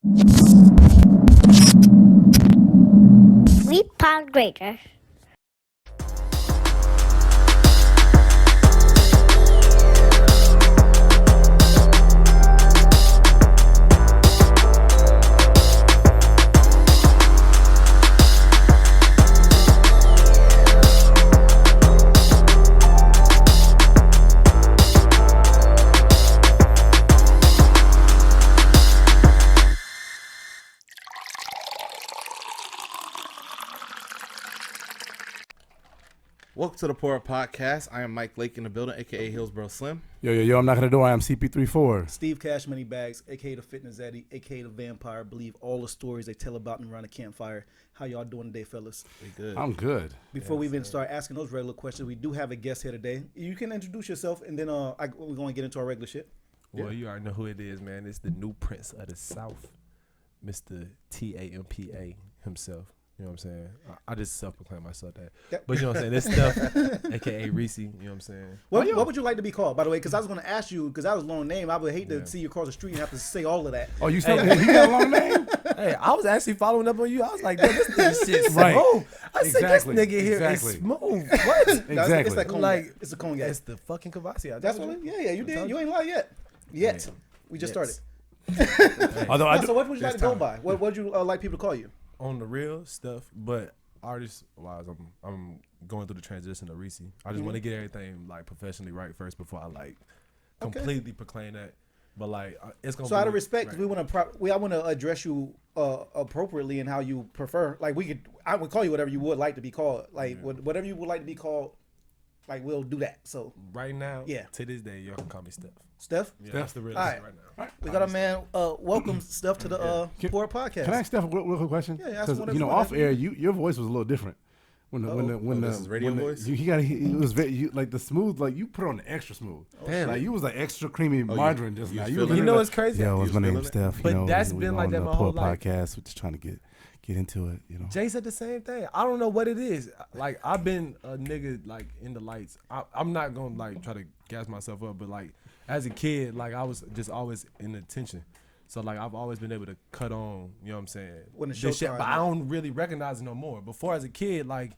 3 pound greater. Welcome to the Poor Podcast. I am Mike Lake in the building, aka Hillsboro Slim. Yo, I'm knocking the door. I am CP34. Steve Cash Money Bags, aka the Fitness Zaddy, aka the Vampire. Believe all the stories they tell about me around a campfire. How y'all doing today, fellas? We good. I'm good. Before we even start asking those regular questions, we do have a guest here today. You can introduce yourself, and then we're going to get into our regular shit. Well, you already know who it is, man. It's the new Prince of the South, Mr. Tampa himself. You know what I'm saying? I just self-proclaim myself that. Yep. But you know what I'm saying? This stuff, a.k.a. REASY, you know what I'm saying? What would you like to be called, by the way? Because I was going to ask you, because that was a long name. I would hate to see you across the street and have to say all of that. Oh, you still he got a long name? Hey, I was actually following up on you. I was like, this nigga shit smooth. Right. I said, this nigga here is smooth. What? Exactly. It's that cone Like, it's a cone guy. It's the fucking Kavasi. That's what you did. You ain't lie yet. Yet. We just started. Although I So what would you like to go time. by? What would you like people to call you? On the real stuff, but artist-wise, I'm going through the transition to REASY. I just want to get everything like professionally right first before I like completely proclaim that. But like, it's gonna. So be out of respect, right. I want to address you appropriately in how you prefer. Like I would call you whatever you would like to be called. Like whatever you would like to be called. Like we'll do that. So Right now, Yeah. to this day, y'all can call me Steph. Steph, Yeah, that's the real All right. right now. we got a man. Welcome Steph to the Poor Podcast. Can I ask Steph a real quick question? Yeah, ask Because whatever you off want. air, your voice was a little different. When this is radio voice? It was very like the smooth, like you put on the extra smooth. Damn. Like you was like extra creamy margarine just you now. was You was feeling You it? know like, what's crazy? Yo, You what's was my name? feeling it? Steph. But you know, that's we been on like that the my Poor whole life. Podcast. We're just trying to get into it. You know. Jay said the same thing. I don't know what it is. Like I've been a nigga like in the lights. I'm not gonna like try to gas myself up, but like as a kid, like I was just always in attention. So like I've always been able to cut on, you know what I'm saying? When the This showtime, but I don't really recognize it no more. Before as a kid, like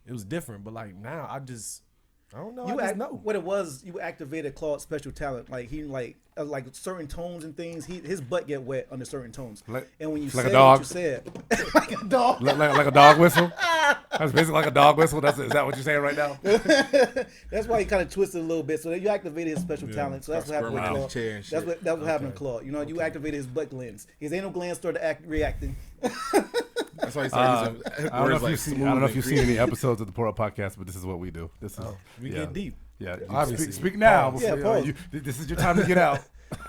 it was different, but like now I don't know. I just know. What it was, you activated Claude's special talent. Like he like certain tones and things. His butt get wet under certain tones. And when you like a said dog? what you said, like a dog. like a dog whistle. That's basically like a dog whistle. Is that what you're saying right now? That's why he kind of twisted a little bit. So you activated his special talent. So that's what happened with Squirming out Claude. his chair and That's shit. what happened with Claude. You know, you activated his butt glands. His anal glands started reacting. That's why he started using I don't know words if like you've seen, smooth I don't know if and you've seen creamy. any episodes of the Poor Podcast, but this is what we do. This is We yeah. get deep. Yeah, Obviously. speak now. Yeah, Before, pause. this is your time to get out.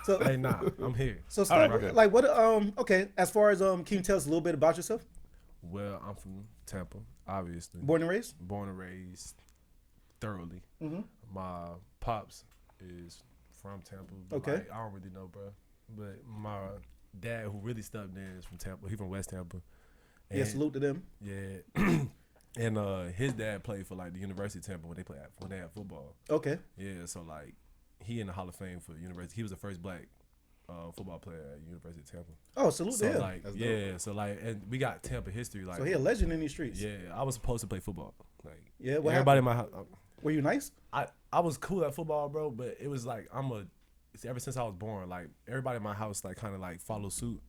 So Hey, nah, I'm here. so All right, start, okay. like what? Okay. As far as can you tell us a little bit about yourself? Well, I'm from Tampa, obviously. Born and raised. Born and raised thoroughly. Mm-hmm. My pops is from Tampa. But Okay. like, I don't really know, bro. But my dad, who really stepped in, is from Tampa. He from West Tampa. Yeah, salute to them. Yeah. And his dad played for like the University of Tampa when they had football. Okay. Yeah, so like he in the Hall of Fame for University. He was the first black football player at University of Tampa. Oh, salute So to him. like so like and we got Tampa history. Like So he a legend in these streets. yeah, I was supposed to play football. Like Yeah, what everybody in my house. Were you nice? I was cool at football, bro, but it was like ever since I was born, like everybody in my house like kind of like follow suit,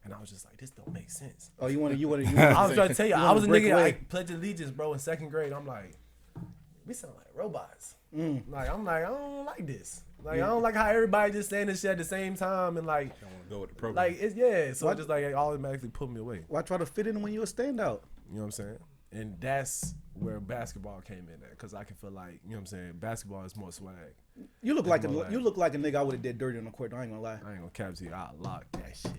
and I was just like, this don't make sense. Oh, you want to I was trying to tell you, I was a break nigga away. like pledge allegiance, bro, in second grade. I'm like, we sound like robots. Like I'm like I don't like this. Like I don't like how everybody just saying this shit at the same time and like I want to go with the program. like it's yeah. So What? it just like it automatically put me away. Why try to fit in when you're a standout? You know what I'm saying? And that's where basketball came in at, because I can feel like, you know what I'm saying, basketball is more swag. You look like a more like- nigga I would have did dirty on the court. I ain't gonna lie. I ain't gonna cap to you. I lock that shit.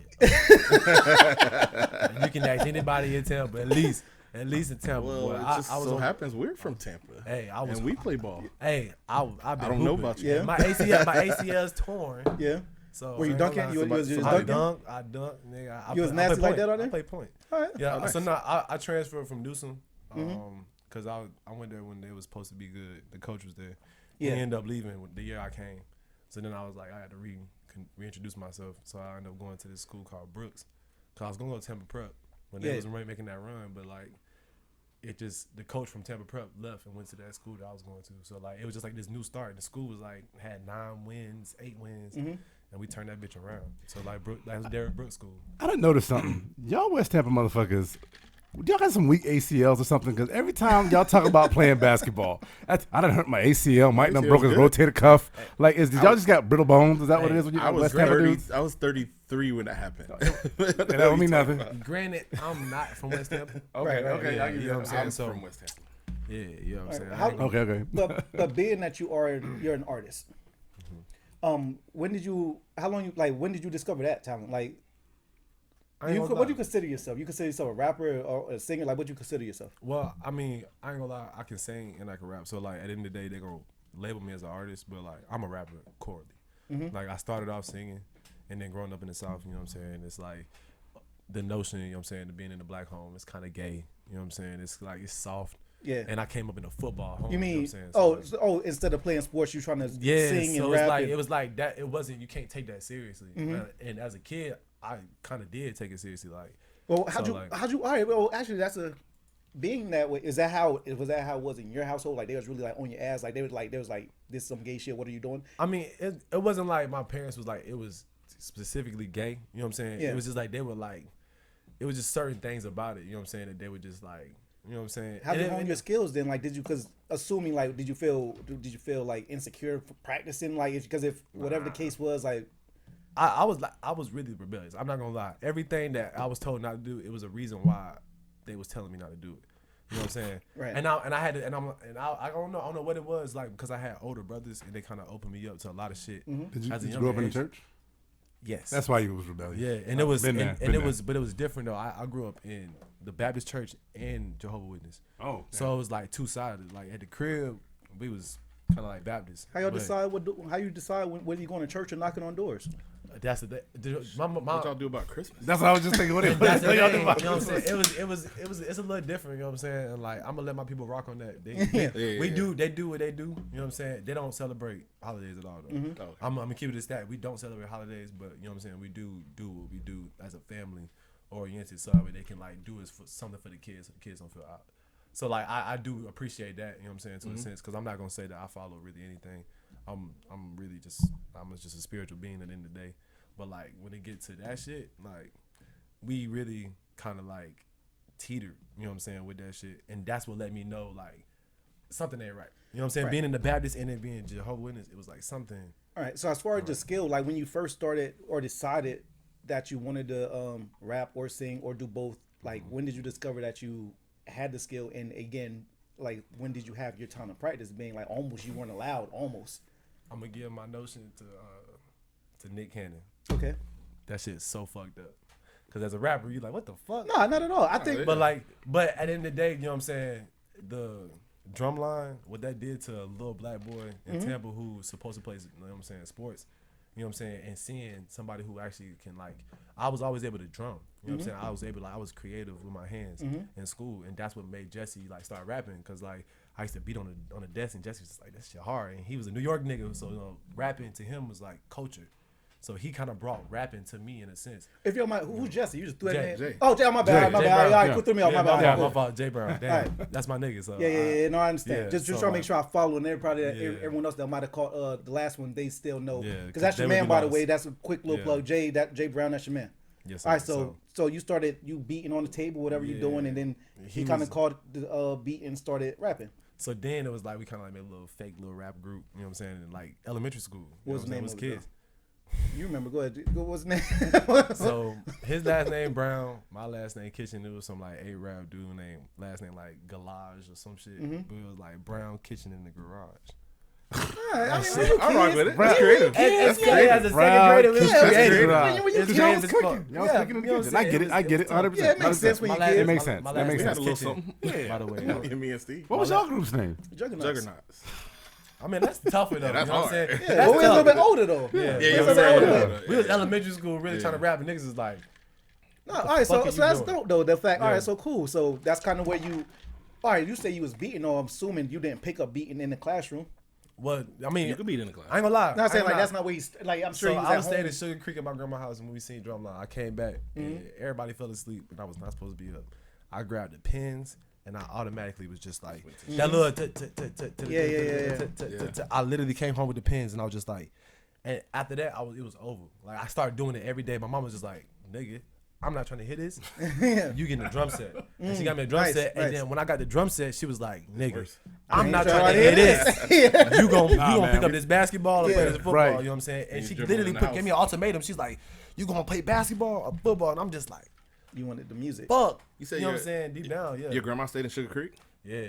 And you can ask anybody in Tampa, at least in Tampa. well, boy. it just I was so on, happens we're from Tampa. Hey, I was. And we play ball. Hey, I've been I don't know hooping. about you. Yeah. My ACL's torn. Yeah. So Were you I ain't dunking? gonna You lie. was just I dunking? dunk, nigga. I You was play- I nasty play like point. that out there? I play point. All right. Yeah. Oh, nice. So no, I transferred from Newsom, because I went there when they was supposed to be good. The coach was there. Yeah. He ended up leaving the year I came. So then I was like, I had to reintroduce myself. So I ended up going to this school called Brooks. Cause I was gonna go to Tampa Prep when Yeah. they was making that run, but like it just the coach from Tampa Prep left and went to that school that I was going to. So like it was just like this new start. The school was like had 9 wins, 8 wins, and we turned that bitch around. So like that was Derrick Brooks' school. I done noticed something. Y'all West Tampa motherfuckers, y'all got some weak ACLs or something? Because every time y'all talk about playing basketball, I done hurt my ACL. Mike done broke his rotator cuff. Like, did y'all just got brittle bones? Is that what it is when you I was West Tampa 30. dudes? I was 33 when that happened. That don't mean nothing. Granted, I'm not from West Tampa. Okay, Right, okay. Yeah, I give you you know what I'm saying? I'm So from West Tampa. yeah, you know what I'm saying. How- I ain't gonna- Okay. But being that you're an artist, when did you discover that talent? Like, I ain't gonna what do you lie. consider yourself? You consider yourself a rapper or a singer? Like, what do you consider yourself? Well, I mean, I ain't gonna lie, I can sing and I can rap. So like at the end of the day, they gonna label me as an artist, but like I'm a rapper corely. Like I started off singing, and then growing up in the South, you know what I'm saying? It's like the notion, you know what I'm saying, to being in a black home, it's kind of gay. You know what I'm saying? It's like it's soft. Yeah. And I came up in a football home. You know what mean, I'm saying? So, like, instead of playing sports, you trying to yeah, sing so and it's rap? like and- it was like that. It wasn't. You can't take that seriously. And as a kid, I kind of did take it seriously. Like, Well, So, all right, well, actually, that's being that way. Was that how it was in your household? Like, they was really like on your ass? Like, there was like, this is some gay shit. What are you doing? I mean, it wasn't like my parents was like, it was specifically gay. You know what I'm saying? Yeah. It was just like, they were like, it was just certain things about it. You know what I'm saying? That they were just like, you know what I'm saying? How did you And hone it- your skills then? Like, did you feel like insecure for practicing? Like, if whatever the case was, like, I was really rebellious. I'm not gonna lie. Everything that I was told not to do, it was a reason why they was telling me not to do it. You know what I'm saying? Right. And I had to, I don't know what it was like, because I had older brothers and they kind of opened me up to a lot of shit. Did you, As a did you younger grow up in the age. church? Yes. That's why you was rebellious. Yeah, and it was, Been there, and been it there. was, but it was different though. I grew up in the Baptist church and Jehovah's Witness. Oh, So it was like two-sided. Like at the crib, we was kind of like Baptist. how y'all But decide whether you going to church or knocking on doors? That's the thing. My What y'all do about Christmas? that's what I was just thinking. What that's the thing, y'all you do know about what I'm Christmas? saying? It's a little different, you know what I'm saying? And like I'm gonna let my people rock on that. They Yeah. do what they do, you know what I'm saying? They don't celebrate holidays at all though. Okay. I'm gonna keep it a stat. We don't celebrate holidays, but you know what I'm saying? We do what we do as a family oriented, so that way they can like do is for something for the kids, so the kids don't feel out. So like I do appreciate that, you know what I'm saying, to a sense, because I'm not gonna say that I follow really anything. I'm really just a spiritual being at the end of the day. But like when it get to that shit, like we really kind of like teetered, you know what I'm saying, with that shit, and that's what let me know like something ain't right. You know what I'm saying? Right. Being in the Baptist and then being Jehovah's Witness, it was like something. All right. So as far as the skill, like when you first started or decided that you wanted to rap or sing or do both, like when did you discover that you had the skill? And again, like when did you have your time to practice? Being like almost you weren't allowed almost. I'm gonna give my notion to Nick Cannon. Okay. That shit's so fucked up. Cause as a rapper, you like, what the fuck? No, not at all. I think. But at the end of the day, you know what I'm saying? The drum line, what that did to a little black boy in Tampa who was supposed to play, you know what I'm saying, sports, you know what I'm saying, and seeing somebody who actually can like, I was always able to drum, you know what I'm saying? I was creative with my hands in school, and that's what made Jesse like start rapping, cause like I used to beat on the desk, and Jesse was just like, that shit hard, and he was a New York nigga, so you know, rapping to him was like culture. So he kind of brought rapping to me in a sense. If you're who's Jesse? You just threw that Jay. name. Oh, Jay, my bad. My Jay bad. Brown, All right, yeah. quit through me off. My bad. Yeah, Cool. my fault, Jay Brown. Damn, that's my nigga. So Yeah. No, I understand. Yeah, Just so, trying to make like- sure I follow, and everybody, Yeah. everyone else that might have caught the last one, they still know. Yeah, Because that's they your would man, be by the lost. way. That's a quick little Yeah. plug. Jay Brown, that's your man. Yes, All right, sir. so you started beating on the table, whatever you're doing, and then he kind of was- caught the beat and started rapping. So then it was like we kind of like made a little fake little rap group. You know what I'm saying? In like elementary school. You What was know the what I'm name saying? of It was it, kids. You remember? Go ahead. What's the name? So his last name Brown, my last name Kitchen. It was some like A-rap dude named last name like Galage or some shit. But it was like Brown Kitchen in the garage. I rock with it. That's creative. That's creative. As a Brown second grader, it was Kitchen. creative. Yeah, when you It's was Y'all creative was as cooking. fuck. Y'all was Yeah, cooking in the you know what kitchen. I'm I get it. saying? I get it. 100%. Yeah, it makes sense when My you last- It kids. makes sense. My That last makes name sense. is Had a little Kitchen, by the way. Me and Steve. What was y'all group's name? Juggernauts. Juggernauts. I mean, that's tougher though. that's you know what I'm hard. saying? Yeah, That's but we was a tough. little bit older though. Yeah, Yeah, we yeah, was we very were older. older. We was Yeah. elementary school really Yeah. trying to rap, and niggas is like, No, all right, so fuck are you that's doing? dope though. The fact, all Yeah. right, so cool. So that's kind of where you, all right. You say you was beating, or I'm assuming you didn't pick up beating in the classroom. Well, I mean, You could beat in the class. I ain't gonna lie. No, I'm saying I ain't like gonna that's lie. not where he's like. I'm sure So he was I at was staying in home. Sugar Creek at my grandma's house, and when we seen Drumline, I came back and everybody fell asleep, and I was not supposed to be up. I grabbed the pens, and I automatically was just like that little. I literally came home with the pens, and I was just like, and after that, it was over. Like I started doing it every day. My mom was just like, nigga, I'm not trying to hit this. You getting the drum set. And she got me a drum Nice, set. And nice. then when I got the drum set, she was like, nigga, worse. I'm not trying trying to to hit hit this. You gonna man. pick up this basketball and play this football. right. You know what I'm saying? And you she dribbling literally in the gave me house. an ultimatum. She's like, you gonna play basketball or football? And I'm just like, You wanted the music. fuck. You said You know what your- I'm saying? Deep down, yeah. Your grandma stayed in Sugar Creek. Yeah.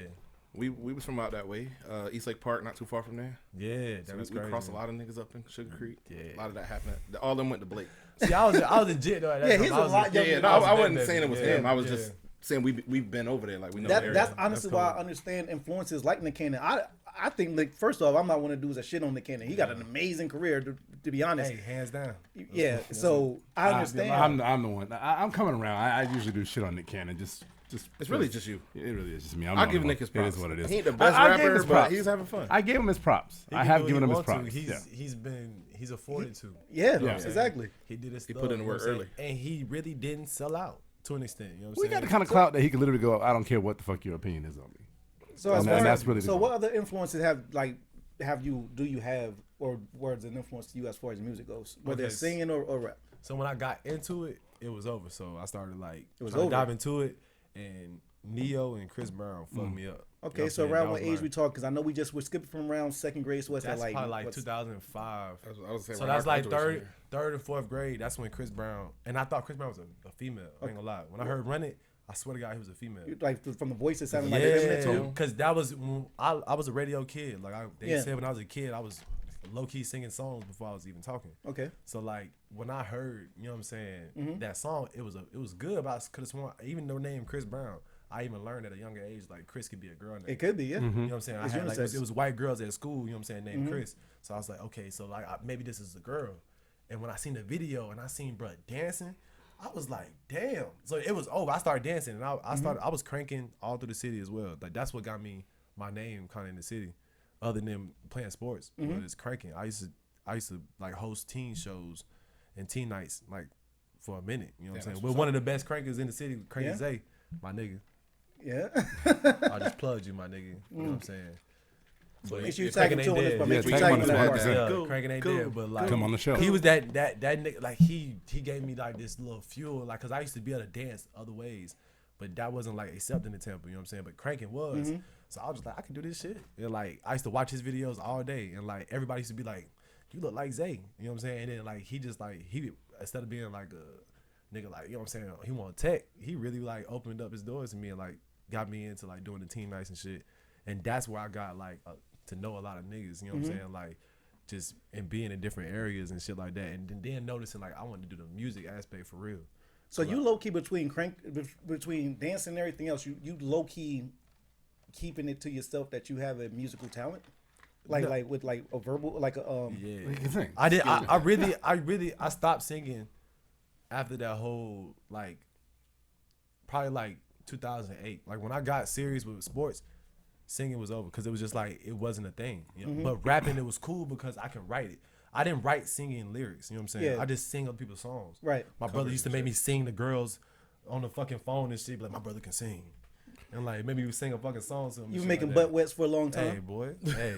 We was from out that way, East Lake Park, not too far from there. Yeah, So that was we crazy. crossed a lot of niggas up in Sugar Creek. Yeah. A lot of that happened. All of them went to Blake. See, I was legit though. At that Yeah, time. he's I a was lot younger Yeah, than no, us. I wasn't baby. saying it was Yeah, him. I was yeah. just saying we've been over there, like we know the area. That's honestly That's why cool. I understand influences like Nick Cannon. I think like first off, I'm not one of the dudes that shit on Nick Cannon. He got an amazing career to be honest. Hey, hands down. Yeah, so I understand. I'm the one. I'm coming around. I usually do shit on Nick Cannon. Just It's really just you. It really is just me. I'll give Nick his props. It is what it is. He ain't the best I gave rapper, his but props. he's having fun. I gave him his props. He I can have do what given he him his want to. props. Yeah. He's afforded to. Yeah, Yeah. exactly. He did his He stuff, put in you the know work what I'm early. saying? And he really didn't sell out to an extent. You know what We I'm got saying? the kind of clout that he can literally go, I don't care what the fuck your opinion is on me. So as And far that's as, really the so goal. what other influences do you have or words and influence to you as far as music goes, whether it's Okay. singing or rap? So when I got into it, it was over. So I started like was trying to over. dive into it, and Neo and Chris Brown fucked me up. You know Okay, what I'm so saying? around That what was age my- we talk? Because I know we're skipping from around second grade, so what's That's that like? probably like what's- 2005. I was saying So when that's I like graduated. third and fourth grade. That's when Chris Brown, and I thought Chris Brown was a female. I ain't gonna lie. When I heard Run It, I swear to God, he was a female. Like from the voice, it sounded like a feminine Yeah, tone. because that was when I was a radio kid. Like they Yeah. said when I was a kid, I was low key singing songs before I was even talking. Okay. So like when I heard, you know what I'm saying, Mm-hmm. that song, it was good. But I could have sworn, even though name Chris Brown, I even learned at a younger age like Chris could be a girl name. It could be, yeah. You know what I'm saying? I It's had like unisex. it was white girls at school. You know what I'm saying? Named Mm-hmm. Chris. So I was like, okay, so like maybe this is a girl. And when I seen the video and I seen bruh dancing, I was like, damn. So it was over. I started dancing and Mm-hmm. I was cranking all through the city as well. Like that's what got me my name kind of in the city, other than playing sports. Mm-hmm. But it's cranking. I used to like host teen shows and teen nights like for a minute. You know what I'm saying? that's We're one of the best crankers in the city. Cranky Yeah. Zay, my nigga. Yeah. I just plugged you, my nigga. You know what I'm saying? But Make sure you Cranking tag him ain't too on this, dead. but Yeah, make sure you tag tag him him on in that this part. podcast. Yeah, Cool, Cranking ain't cool, dead, but like Come on the show. he was that nigga. Like he gave me like this little fuel. Like cause I used to be able to dance other ways, but that wasn't like accepting the tempo. You know what I'm saying? But cranking was. Mm-hmm. So I was just like, I can do this shit. And like I used to watch his videos all day, and like everybody used to be like, you look like Zay. You know what I'm saying? And then like he just like he instead of being like a nigga like you know what I'm saying, he want tech. He really like opened up his doors to me and like got me into like doing the team nights and shit. And that's where I got like to know a lot of niggas. You know what I'm saying? Like just and being in different areas and shit like that. And then noticing like I wanted to do the music aspect for real. So you low key between dancing and everything else, you low key keeping it to yourself that you have a musical talent, like with like a verbal like a Yeah. What do you think? I did. I stopped singing after that whole like probably like 2008. Like when I got serious with sports, singing was over because it was just like it wasn't a thing. You know? But rapping it was cool because I can write it. I didn't write singing lyrics. You know what I'm saying? Yeah. I just sing other people's songs. Right. My brother used to make me sing the girls on the fucking phone and shit. Be like, my brother can sing. And like maybe we sing a fucking song to him. and you shit making like butt that. wets for a long Hey time. boy, hey.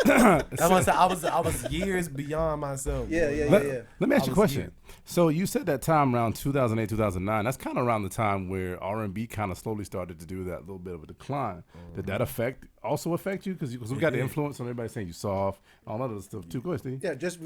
That's what I said. I was years beyond myself. Yeah, boy. yeah, Like, yeah. Let me ask I you a was question. here. So you said that time around 2008, 2009. That's kind of around the time where R&B kind of slowly started to do that little bit of a decline. Did that also affect you? Because we got the did. influence on everybody saying you soft, all that other stuff too. Go ahead, Steve. Yeah, just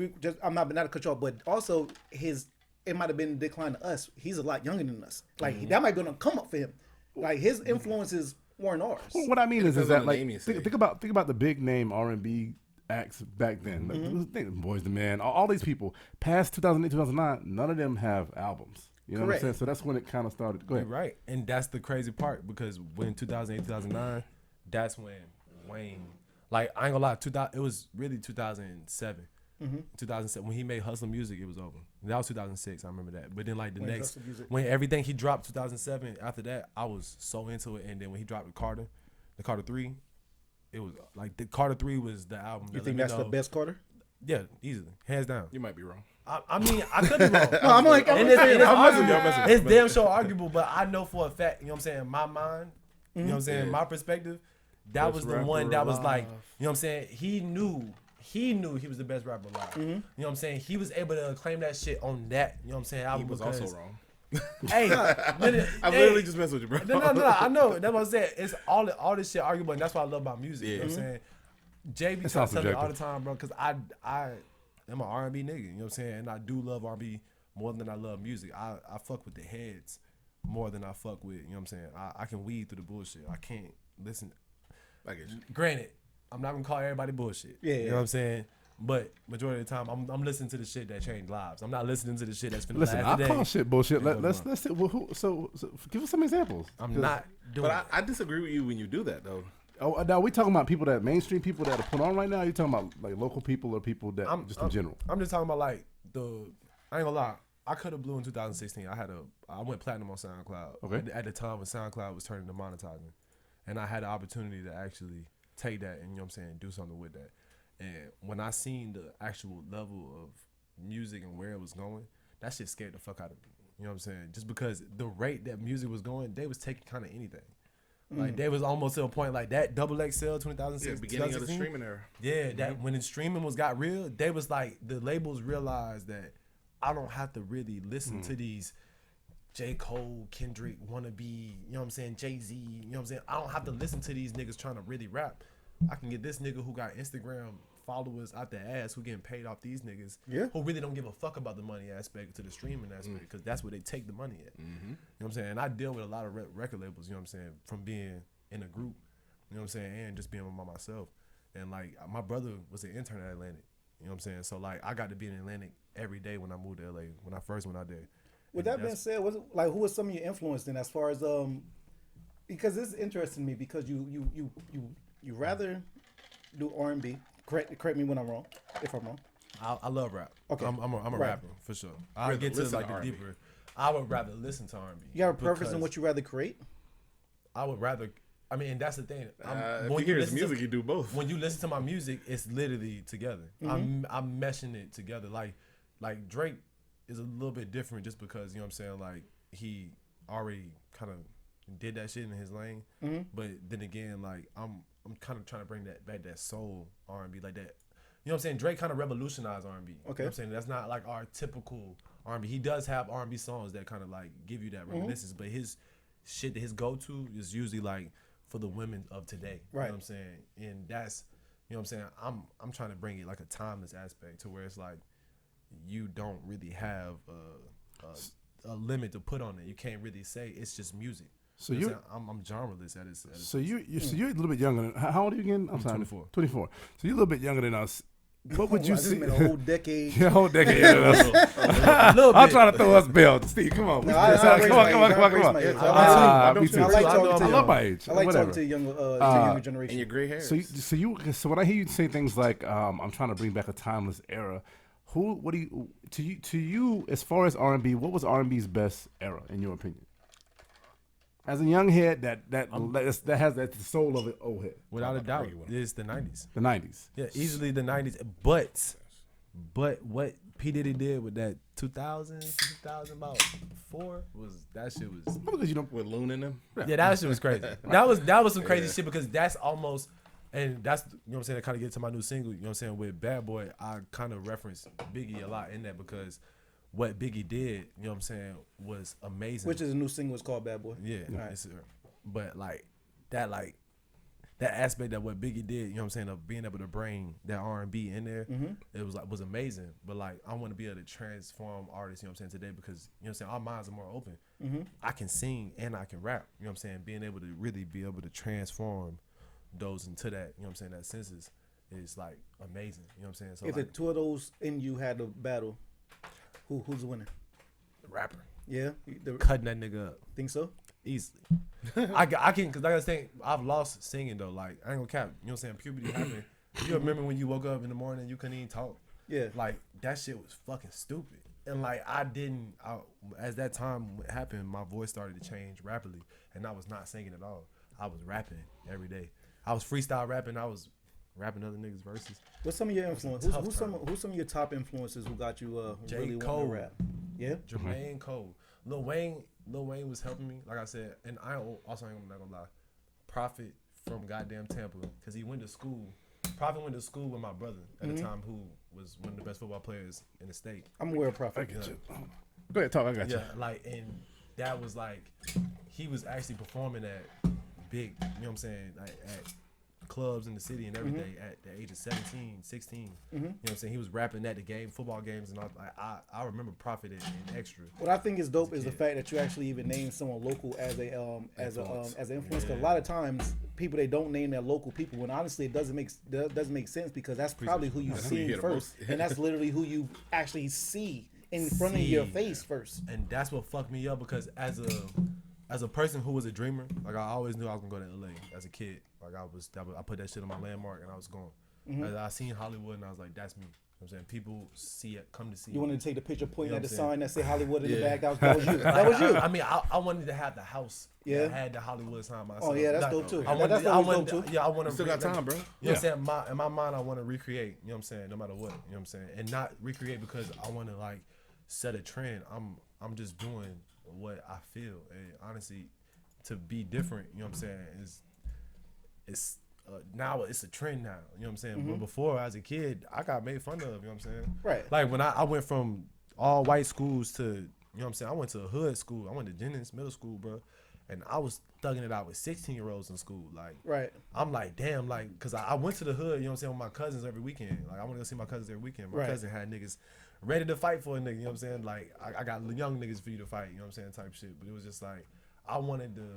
I'm not to cut you off, but also it might have been a decline to us. He's a lot younger than us. Like that might be gonna come up for him. Like his influences weren't ours. Well, what I mean is depends that on the like name you think, say. think about the big name R&B acts back then. Like, think Boys the Man, all these people past 2008, 2009. None of them have albums. You know what I'm Correct. saying? So that's when it kind of started. Go You're ahead. right, and that's the crazy part because when 2008, 2009, that's when Wayne, like I ain't gonna lie, 2000, it was really 2007. 2007 when he made Hustle Music, it was over. That was 2006. I remember that. But then like the When next, Hustle Music- when everything he dropped 2007, after that I was so into it. And then when he dropped the Carter 3, it was like the Carter 3 was the album. You that think let me that's the know- best Carter? Yeah, easily, hands down. You might be wrong. I mean, I could be wrong. No, I'm like, And it's I'm messing arguable. with you, I'm messing with It's you. damn sure arguable, but I know for a fact, you know what I'm saying, my mind, you know what I'm saying, Yeah. my perspective, that Best was the rapper one that was like, alive. you know what I'm saying, he knew he was the best rapper alive. You know what I'm saying? He was able to claim that shit on that, you know what I'm saying, He album was because, also wrong. hey, I'm literally just messing with you, bro. no, I know. That's what I'm saying. It's all this shit arguable, and that's why I love about music. You know what I'm saying? JB It's tries all to tell me all the subjective. time, bro, because I am an R&B nigga. You know what I'm saying? And I do love R&B more than I love music. I fuck with the heads more than I fuck with, you know what I'm saying? I can weed through the bullshit. I can't listen. I get you. Granted, I'm not gonna call everybody bullshit. Yeah, You know yeah. what I'm saying? But majority of the time, I'm listening to the shit that changed lives. I'm not listening to the shit that's finna Listen, last I today. call shit bullshit. Yeah, Let's bro. see. Well, so give us some examples. I'm 'Cause- not doing But that. I disagree with you when you do that, though. Oh, now we talking about people that mainstream people that are put on right now. You talking about like local people or people that just in general? I'm just talking about like I ain't gonna lie. I could have blew in 2016. I went platinum on SoundCloud. Okay. At the time when SoundCloud was turning to monetizing, and I had the opportunity to actually take that and, you know what I'm saying, do something with that. And when I seen the actual level of music and where it was going, that shit scared the fuck out of me. You know what I'm saying? Just because the rate that music was going, they was taking kind of anything. Like they was almost to a point like that double XL 2006, Yeah, beginning of the 2016. streaming era. Yeah, that when the streaming got real, they was like the labels realized that I don't have to really listen to these J. Cole, Kendrick, wannabe, you know what I'm saying, Jay-Z, you know what I'm saying? I don't have to listen to these niggas trying to really rap. I can get this nigga who got Instagram followers out the ass who getting paid off these niggas who really don't give a fuck about the money aspect to the streaming aspect because that's where they take the money at. You know what I'm saying? And I deal with a lot of record labels, you know what I'm saying, from being in a group, you know what I'm saying, and just being by myself. And like my brother was an intern at Atlantic, you know what I'm saying? So like I got to be in Atlantic every day when I moved to LA, when I first went out there. With And that being said, was it, like who was some of your influence then as far as because this is interesting to me because you rather do R&B. Correct me when I'm wrong, if I'm wrong. I love rap. Okay. I'm a Right. rapper for sure. I Rather get to listen like to the R&B. deeper. I would rather listen to R&B. You have a preference in because what you rather create? I would rather. I mean, and that's the thing. If you hear his music, you do both. When you listen to my music, it's literally together. I'm meshing it together. Like Drake is a little bit different just because, you know what I'm saying, like he already kind of did that shit in his lane. But then again, like I'm kind of trying to bring that back, that soul R&B, like that. You know what I'm saying? Drake kind of revolutionized R&B. You know what I'm saying? That's not like our typical R&B. He does have R&B songs that kind of like give you that reminiscence, but his shit, his go-to is usually like for the women of today. You know what I'm saying? And that's, you know what I'm saying? I'm trying to bring it like a timeless aspect to where it's like you don't really have a limit to put on it. You can't really say it's just music. So You know you, what I'm saying? I'm genreless at its so you're a little bit younger than. How old are you again? I'm sorry, 24. 24. So you're a little bit younger than us. What would you This see? been a whole decade. Yeah, whole decade. younger than us. a little I'm bit. trying to throw us bells. Steve, come on. No, I come on, raise come my on, age. come on, I come raise on. my age. Ah, I me do too. too. I like talking to I love my age. I like Whatever. talking to younger generation. And your gray hair. So when I hear you say things like I'm trying to bring back a timeless era, what do you to you as far as R&B, what was R&B's best era in your opinion? As a young head that has that soul of an old head, Without a doubt, it's the 90s. the 90s. Yeah, easily the 90s. But what P. Diddy did with that 2004 was, that shit was, Because you know, with Loon in them. yeah, that shit was crazy. That was some crazy shit because that's almost, and that's, you know what I'm saying, I kind of get to my new single, you know what I'm saying, with Bad Boy, I kind of reference Biggie a lot in that because what Biggie did, you know what I'm saying, was amazing. Which is a new single. It's called Bad Boy. Yeah, Right. but that aspect of what Biggie did, you know what I'm saying, of being able to bring that R&B in there, it was amazing. But like I want to be able to transform artists, you know what I'm saying, today because, you know what I'm saying, our minds are more open. I can sing and I can rap, you know what I'm saying, being able to really be able to transform those into that, you know what I'm saying, that senses is like amazing, you know what I'm saying. So If like, the two of those in you had a battle, who's the winner? the rapper Yeah, cutting that nigga up think so? easily. I can, because like I was saying, I've lost singing though. Like I ain't gonna cap, you know what I'm saying, puberty happened. You remember when you woke up in the morning and you couldn't even talk? Yeah. Like that shit was fucking stupid. And like as that time happened, my voice started to change rapidly, and I was not singing at all. I was rapping every day. I was freestyle rapping. I was rapping other niggas' verses. What's some of your influences? Tough Who's some of your top influences who got you J. really want Cole. to rap? Yeah. Jermaine Cole. Lil Wayne was helping me, like I said, and I'm not gonna lie. Prophet from goddamn Tampa, because he went to school. Prophet went to school with my brother at the time, who was one of the best football players in the state. I'm aware of Prophet. Go ahead, talk. I got you. Yeah, like, and that was like, he was actually performing at big, you know what I'm saying, like at clubs in the city and everything at the age of 17, 16. You know what I'm saying? He was rapping at the football games, and I remember Prophet in Extra. What I think is dope is the fact that you actually even name someone local as an influence. Because a lot of times people, they don't name their local people, when honestly it doesn't make sense, because that's probably who you see first, and that's literally who you actually see in front of your face first. And that's what fucked me up, because as a person who was a dreamer, like I always knew I was gonna go to LA as a kid. Like I put that shit on my landmark and I was going. As I seen Hollywood and I was like, that's me. You know what I'm saying? People see it, come to see. You me. wanted to take the picture, pointing You know at the what I'm sign that say Hollywood in the back. That was you. That was you. I mean, I wanted to have the house. Yeah. That had the Hollywood sign myself. Oh yeah, that's dope too. I wanted, That's always dope too. Yeah, I want to. Still got time, bro. You know what I'm saying? In my mind, I want to recreate. You know what I'm saying? No matter what. You know what I'm saying? And not recreate because I want to like set a trend. I'm just doing what I feel. And honestly, to be different, you know what I'm saying, it's now it's a trend now. You know what I'm saying? But before, as a kid, I got made fun of. You know what I'm saying? Right. Like when I went from all white schools to, you know what I'm saying, I went to a hood school. I went to Jennings Middle School, bro. And I was thugging it out with 16-year-olds in school. Like, Right. I'm like, damn, like, because I went to the hood, you know what I'm saying, with my cousins every weekend. Like, I want to go see my cousins every weekend. My cousin had niggas ready to fight for a nigga, you know what I'm saying? Like, I got young niggas for you to fight, you know what I'm saying, type shit. But it was just like, I wanted to, you know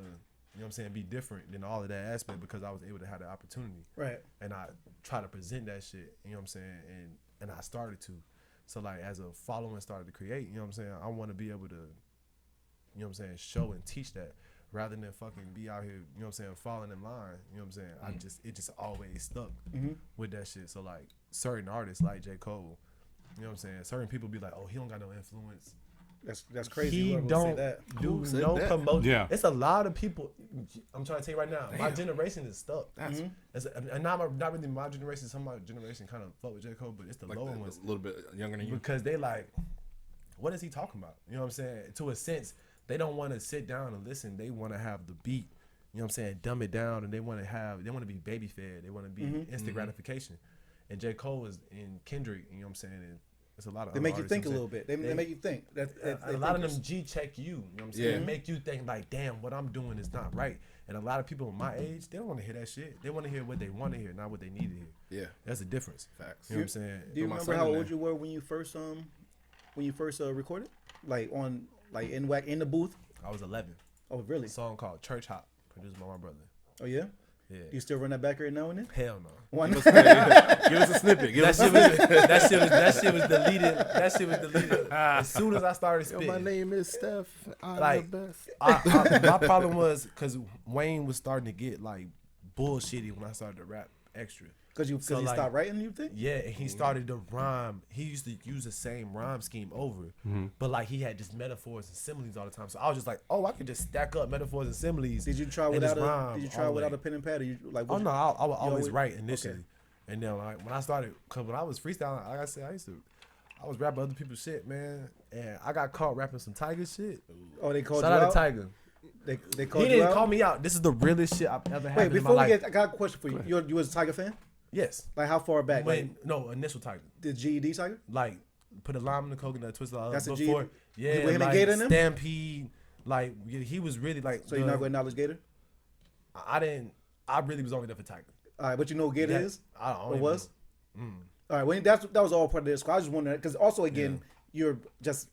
what I'm saying, be different than all of that aspect because I was able to have the opportunity. Right. And I try to present that shit, you know what I'm saying? And I started to. So, like, as a following started to create, you know what I'm saying, I want to be able to, you know what I'm saying, show and teach that rather than fucking be out here, you know what I'm saying, falling in line, you know what I'm saying? It just always stuck with that shit. So, like, certain artists like J. Cole, you know what I'm saying, certain people be like, oh, he don't got no influence. That's crazy. He Whoever don't say that. do said no that? promotion. Yeah. It's a lot of people. I'm trying to tell you right now, my generation is stuck. And not really my generation. Some of my generation kind of fuck with J. Cole, but it's the Like lower ones a little bit younger than you. because they like, what is he talking about? You know what I'm saying? To a sense, they don't want to sit down and listen. They want to have the beat. You know what I'm saying? Dumb it down, and they want to be baby fed. They want to be instant gratification. And J. Cole is in Kendrick. You know what I'm saying? And it's a lot of They other make you artists, think a you know little what bit. They make you think. a lot of them G check you. You know what I'm saying? They make you think like, damn, what I'm doing is not right. And a lot of people my age, they don't want to hear that shit. They want to hear what they want to hear, not what they need to hear. Yeah. That's the difference. Facts. You know what I'm saying? Do you my remember son how in old there. you were when you first recorded? Like in the booth? I was 11. Oh really? A song called Church Hop, produced by my brother. Oh yeah? Yeah. Do you still run that back every now and then? Hell no. Why not? Give us a snippet. Give That us shit was deleted. That shit was deleted as soon as I started spitting. My name is Steph. I'm Like, the best. my problem was because Wayne was starting to get like bullshitty when I started to rap extra. Because you like, stopped writing, you think? Yeah, and he started to rhyme. He used to use the same rhyme scheme over, but like he had just metaphors and similes all the time. So I was just like, oh, I could just stack up metaphors and similes. Did you try and just without rhyme a all the way. pen and pad? Or you, like, Oh what no, I would always always- write initially, okay. and then like when I started, cause when I was freestyling, like I said, I was rapping other people's shit, man, and I got caught rapping some Tiger shit. Oh, they called Shout you out out? to Tiger. They called He you didn't out? call me out. This is the realest shit I've ever had Wait, in my before we life. get, I got a question for you. You was a Tiger fan? Yes. Like how far back? Like No, initial Tiger. the GED Tiger? Like put a lime in the coconut, twist it That's a G- before. Yeah, with him and like Gator in them? Stampede. Like he was really like. So you're not going to acknowledge Gator? I didn't. I really was only there for Tiger. All right, but you know who Gator Yeah, is? I don't Or even was? know. All right, well, that was all part of this. I was just wondering because also again, you're just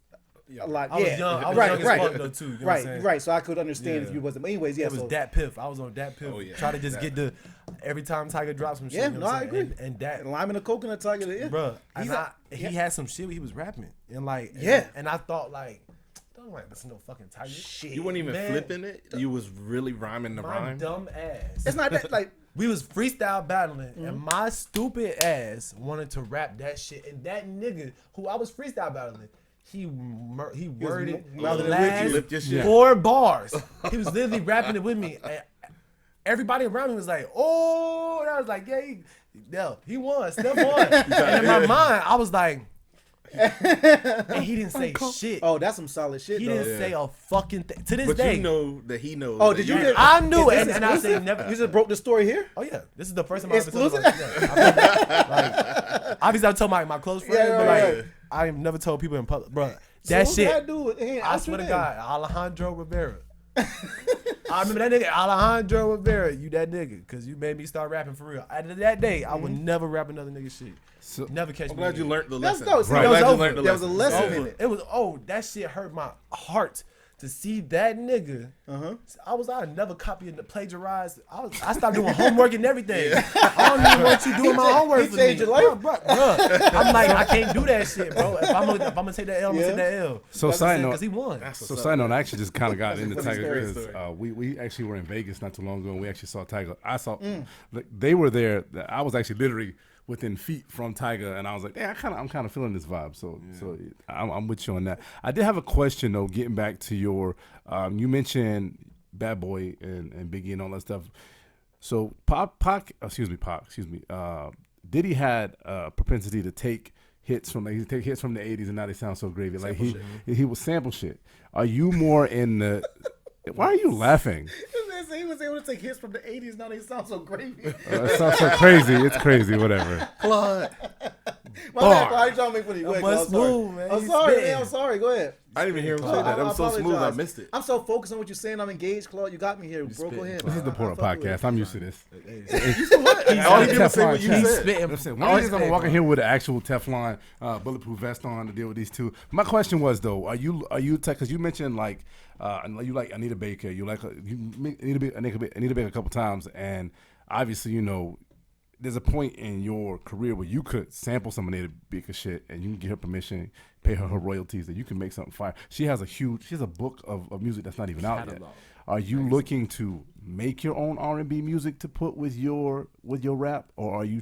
a lot. I was yeah, young. I was right, young as right, fuck though too. You know what I'm right, saying? right. So I could understand if Yeah. you wasn't. But anyways, yeah. It was So Dat Piff. I was on Dat Piff. Oh, yeah. Try to just get the every time Tiger drops some shit. Yeah, you know no, what I I'm saying? agree. And that, lime and the coconut Tiger, yeah. bruh, He's he had some shit he was rapping and like Yeah. and I thought like, don't like listen to no fucking Tiger. Shit. You weren't even Man. flipping it. You was really rhyming the My rhyme. dumb ass. It's not that like. We was freestyle battling, and my stupid ass wanted to rap that shit. And that nigga who I was freestyle battling, he worded the mouthing it with you. last Lift your shit. 4 bars. He was literally rapping it with me, everybody around me was like, oh, and I was like, yeah, he won, Steph won. And in my mind, I was like, and he didn't say shit. Oh, that's some solid shit. He though. didn't say a fucking thing to this But day. you know that he knows. Oh, that did you? I knew it, Is this and I said exclusive? never. You just broke the story here. Oh yeah, this is the first time I ever told Exclusive? like, obviously I told my close friends, Yeah, but right. like I have never told people in public, bro. So That who shit. That dude, he ain't I asked swear to your name. God, Alejandro Rivera. I remember that nigga, Alejandro Rivera. You that nigga, cause you made me start rapping for real. After that day, I would never rap another nigga shit. So- Never catch I'm me. glad you again. learned the That's lesson. dope. See, Right. that was Glad you over. learned the There was a lesson. lesson in it. It was that shit hurt my heart to see that nigga. I never copy and plagiarize. I stopped doing homework and everything. I don't even want you doing my homework. he for changed me. your life? bro. I'm like, I can't do that shit, bro. If I'm gonna take that L, I'm gonna take that L. So side note, because he won. So side note, I actually just kind of got into funny Tiger story. because we actually were in Vegas not too long ago and we actually saw Tiger. I saw like, they were there. I was actually literally within feet from Tiger, and I was like, "Yeah, I'm kind of feeling this vibe." So I'm with you on that. I did have a question though. Getting back to your, you mentioned Bad Boy and Biggie and all that stuff. So Pac, Diddy had a propensity to take hits from the 80s and now they sound so gravy. Like he would sample shit. Are you more in the? Why are you laughing? He was able to take hits from the 80s. Now they sound so gravy. It sounds so crazy. It's crazy. Whatever. Blood. My bad, Claude. You trying to make funny? Go ahead, Bust Claude. I'm sorry. move, man. I'm He's sorry, spitting. man. I'm sorry. Go ahead. I didn't even hear him say that. That was so smooth. I apologize. missed it. I'm so focused on what you're saying. I'm engaged, Claude. You got me here, bro. Go ahead. This is the Pora podcast. I'm used to this. All he did was say what you He's said. spitting. Listen, one of these I'm gonna walk in here with an actual Teflon bulletproof vest on to deal with these two. My question was though, are you because you mentioned like you like Anita Baker, you like Anita Baker a couple times, and obviously you know there's a point in your career where you could sample some Anita Baker shit and you can get her permission, pay her royalties, and you can make something fire. She has a book of music that's not even out yet. Are you looking to make your own R&B music to put with your rap, or are you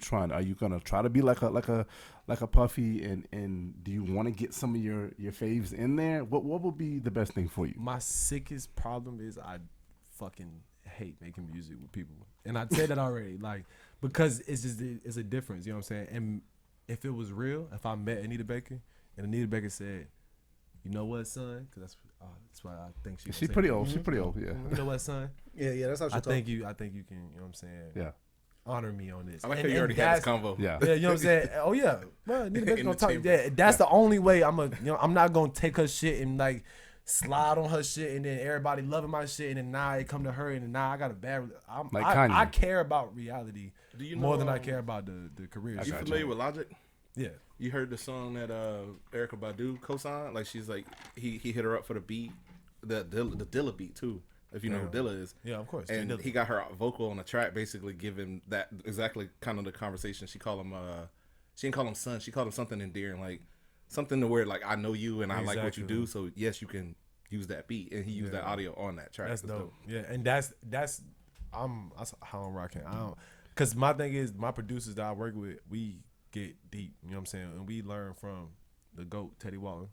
gonna try to be like a Puffy, and do you want to get some of your faves in there? What would be the best thing for you? My sickest problem is I fucking hate making music with people, and I said that already, like because it's a difference, you know what I'm saying? And if it was real, if I met Anita Baker and Anita Baker said, "You know what, son?" Because that's why I think She's pretty old. She's pretty old. Yeah. You know what, son? Yeah, that's how she I talk. think you can, you know what I'm saying? Yeah. Honor me on this. I like And- how you and already had this that's- convo. Yeah. Yeah, you know what I'm saying? Oh yeah. Well, Anita Baker In gonna the talk. chamber. Yeah, that's the only way I'm not gonna take her shit and like slide on her shit and then everybody loving my shit and then now it come to her and then now I got a bad. Like Kanye. I care about reality Do you more know, than I care about the career. You shit. familiar with Logic? Yeah. You heard the song that Erykah Badu co-signed? Like she's like he hit her up for the beat, the Dilla beat too. If you know who Dilla is. Yeah, of course. And Dilla. he got her vocal on the track, basically giving that exactly kind of the conversation. She called him she didn't call him son. She called him something endearing, like something to where like I know you and I like what you Exactly. do. So yes, you can use that beat, and he used that audio on that track. That's It's dope. Yeah, and that's that's how I'm rocking. Cause my thing is my producers that I work with, we get deep. You know what I'm saying? And we learn from the GOAT Teddy Walton.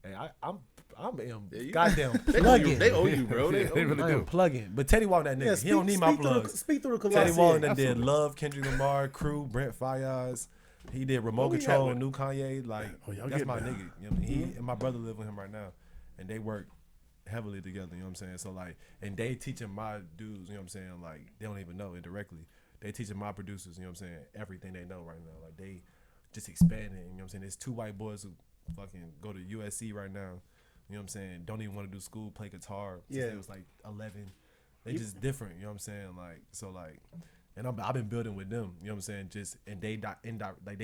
And I'm goddamn They plugging. owe you, bro. They owe you. really I do. am plugging. But Teddy Walton, that nigga, he don't need my plugs. Speak through the Teddy Colosseum. Walton that did Love, Kendrick Lamar, Crew, Brent Fayez. He did Remote we Control, had New Kanye. Like y'all that's getting my down. nigga. You know what I mean? He and my brother live with him right now, and they work heavily together. You know what I'm saying? So like, and they teaching my dudes. You know what I'm saying? Like they don't even know indirectly. They teaching my producers. You know what I'm saying? Everything they know right now. Like they just expanding. You know what I'm saying? There's two white boys who fucking go to USC right now. You know what I'm saying? Don't even want to do school, play guitar. Since Yeah. they was like 11. They just different. You know what I'm saying? Like so like. And I've been building with them, you know what I'm saying? Just and they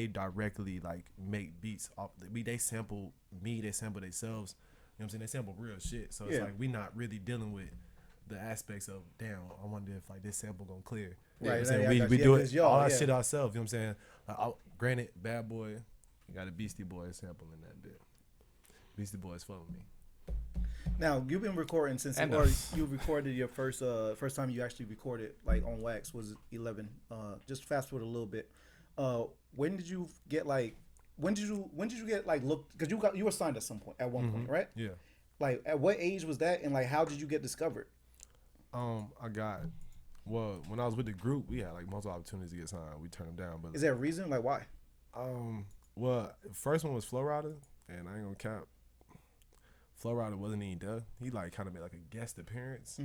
directly like make beats off. They sample me, they sample themselves. You know what I'm saying? They sample real shit. So it's Yeah. like we not really dealing with the aspects of damn. I wonder if like this sample gonna clear. You know Right, what I'm yeah, saying? I got We you. do Yeah, it 'cause y'all, all that yeah. shit ourselves. You know what I'm saying? Granted, Bad Boy, you got a Beastie Boy sample in that bit. Beastie Boys fuck with me. Now you've been recording since, And or us. you recorded your first time you actually recorded like on wax was 11. Just fast forward a little bit. When did you get like? When did you get like look? Because you were signed at some point at one point, right? Yeah. Like at what age was that, and like how did you get discovered? I got Well, when I was with the group, we had like multiple opportunities to get signed. We turned them down. But Is there a reason? Like why? Well, first one was Flow Rider, and I ain't gonna cap. Flow Rider wasn't even there. He like kind of made like a guest appearance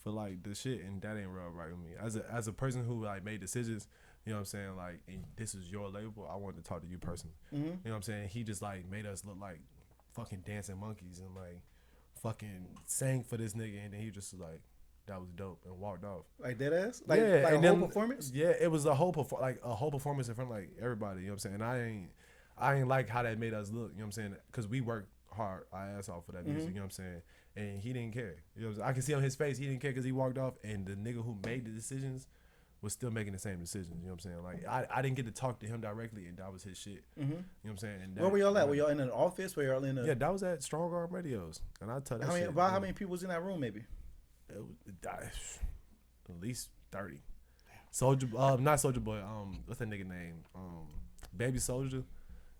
for like the shit, and that ain't real right with me. As a person who like made decisions, you know what I'm saying? Like, and this is your label. I wanted to talk to you personally. You know what I'm saying? He just like made us look like fucking dancing monkeys and like fucking sang for this nigga, and then he just was like, that was dope, and walked off. Like dead ass? Like, Yeah, like and a whole then- performance? Yeah, it was a whole performance in front of like everybody. You know what I'm saying? I ain't like how that made us look. You know what I'm saying? Because we worked hard, our ass off for that music. You know what I'm saying? And he didn't care. You know what I'm saying? I can see on his face he didn't care because he walked off, and the nigga who made the decisions was still making the same decisions. You know what I'm saying? Like I didn't get to talk to him directly, and that was his shit. You know what I'm saying? And Where were y'all at? Were y'all in an office? Were y'all in a? Yeah, that was at Strong Arm Radios, and I tell that shit. About how many people was in that room? Maybe. At least 30. Soldier, not Soldier Boy. What's that nigga name? Baby Soldier.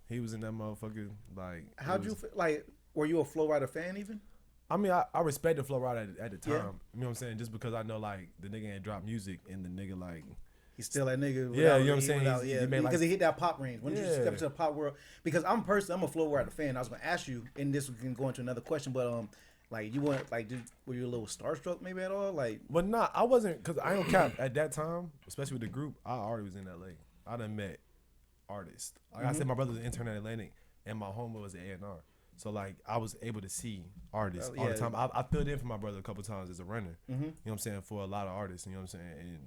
He was in that motherfucker. Like, How'd you like? Were you a Flow Rider fan even? I mean, I respected Flow Rider at the time. Yeah. You know what I'm saying? Just because I know like the nigga ain't dropped music and the nigga like. He's still that nigga. Yeah, you know what I'm saying? Yeah, He made, because like- he hit that pop range. When did you Yeah. step into the pop world? Because I'm a Flow Rider fan. I was gonna ask you, and this can go into another question, but like you weren't like, were you a little starstruck maybe at all? Like, But nah, I wasn't, because I don't cap at that time, especially with the group. I already was in LA. I done met artists. Like I said, my brother was an intern at Atlantic, and my homie was an A&R. So like I was able to see artists all the yeah. time. I filled in for my brother a couple times as a runner. You know what I'm saying, for a lot of artists. You know what I'm saying, and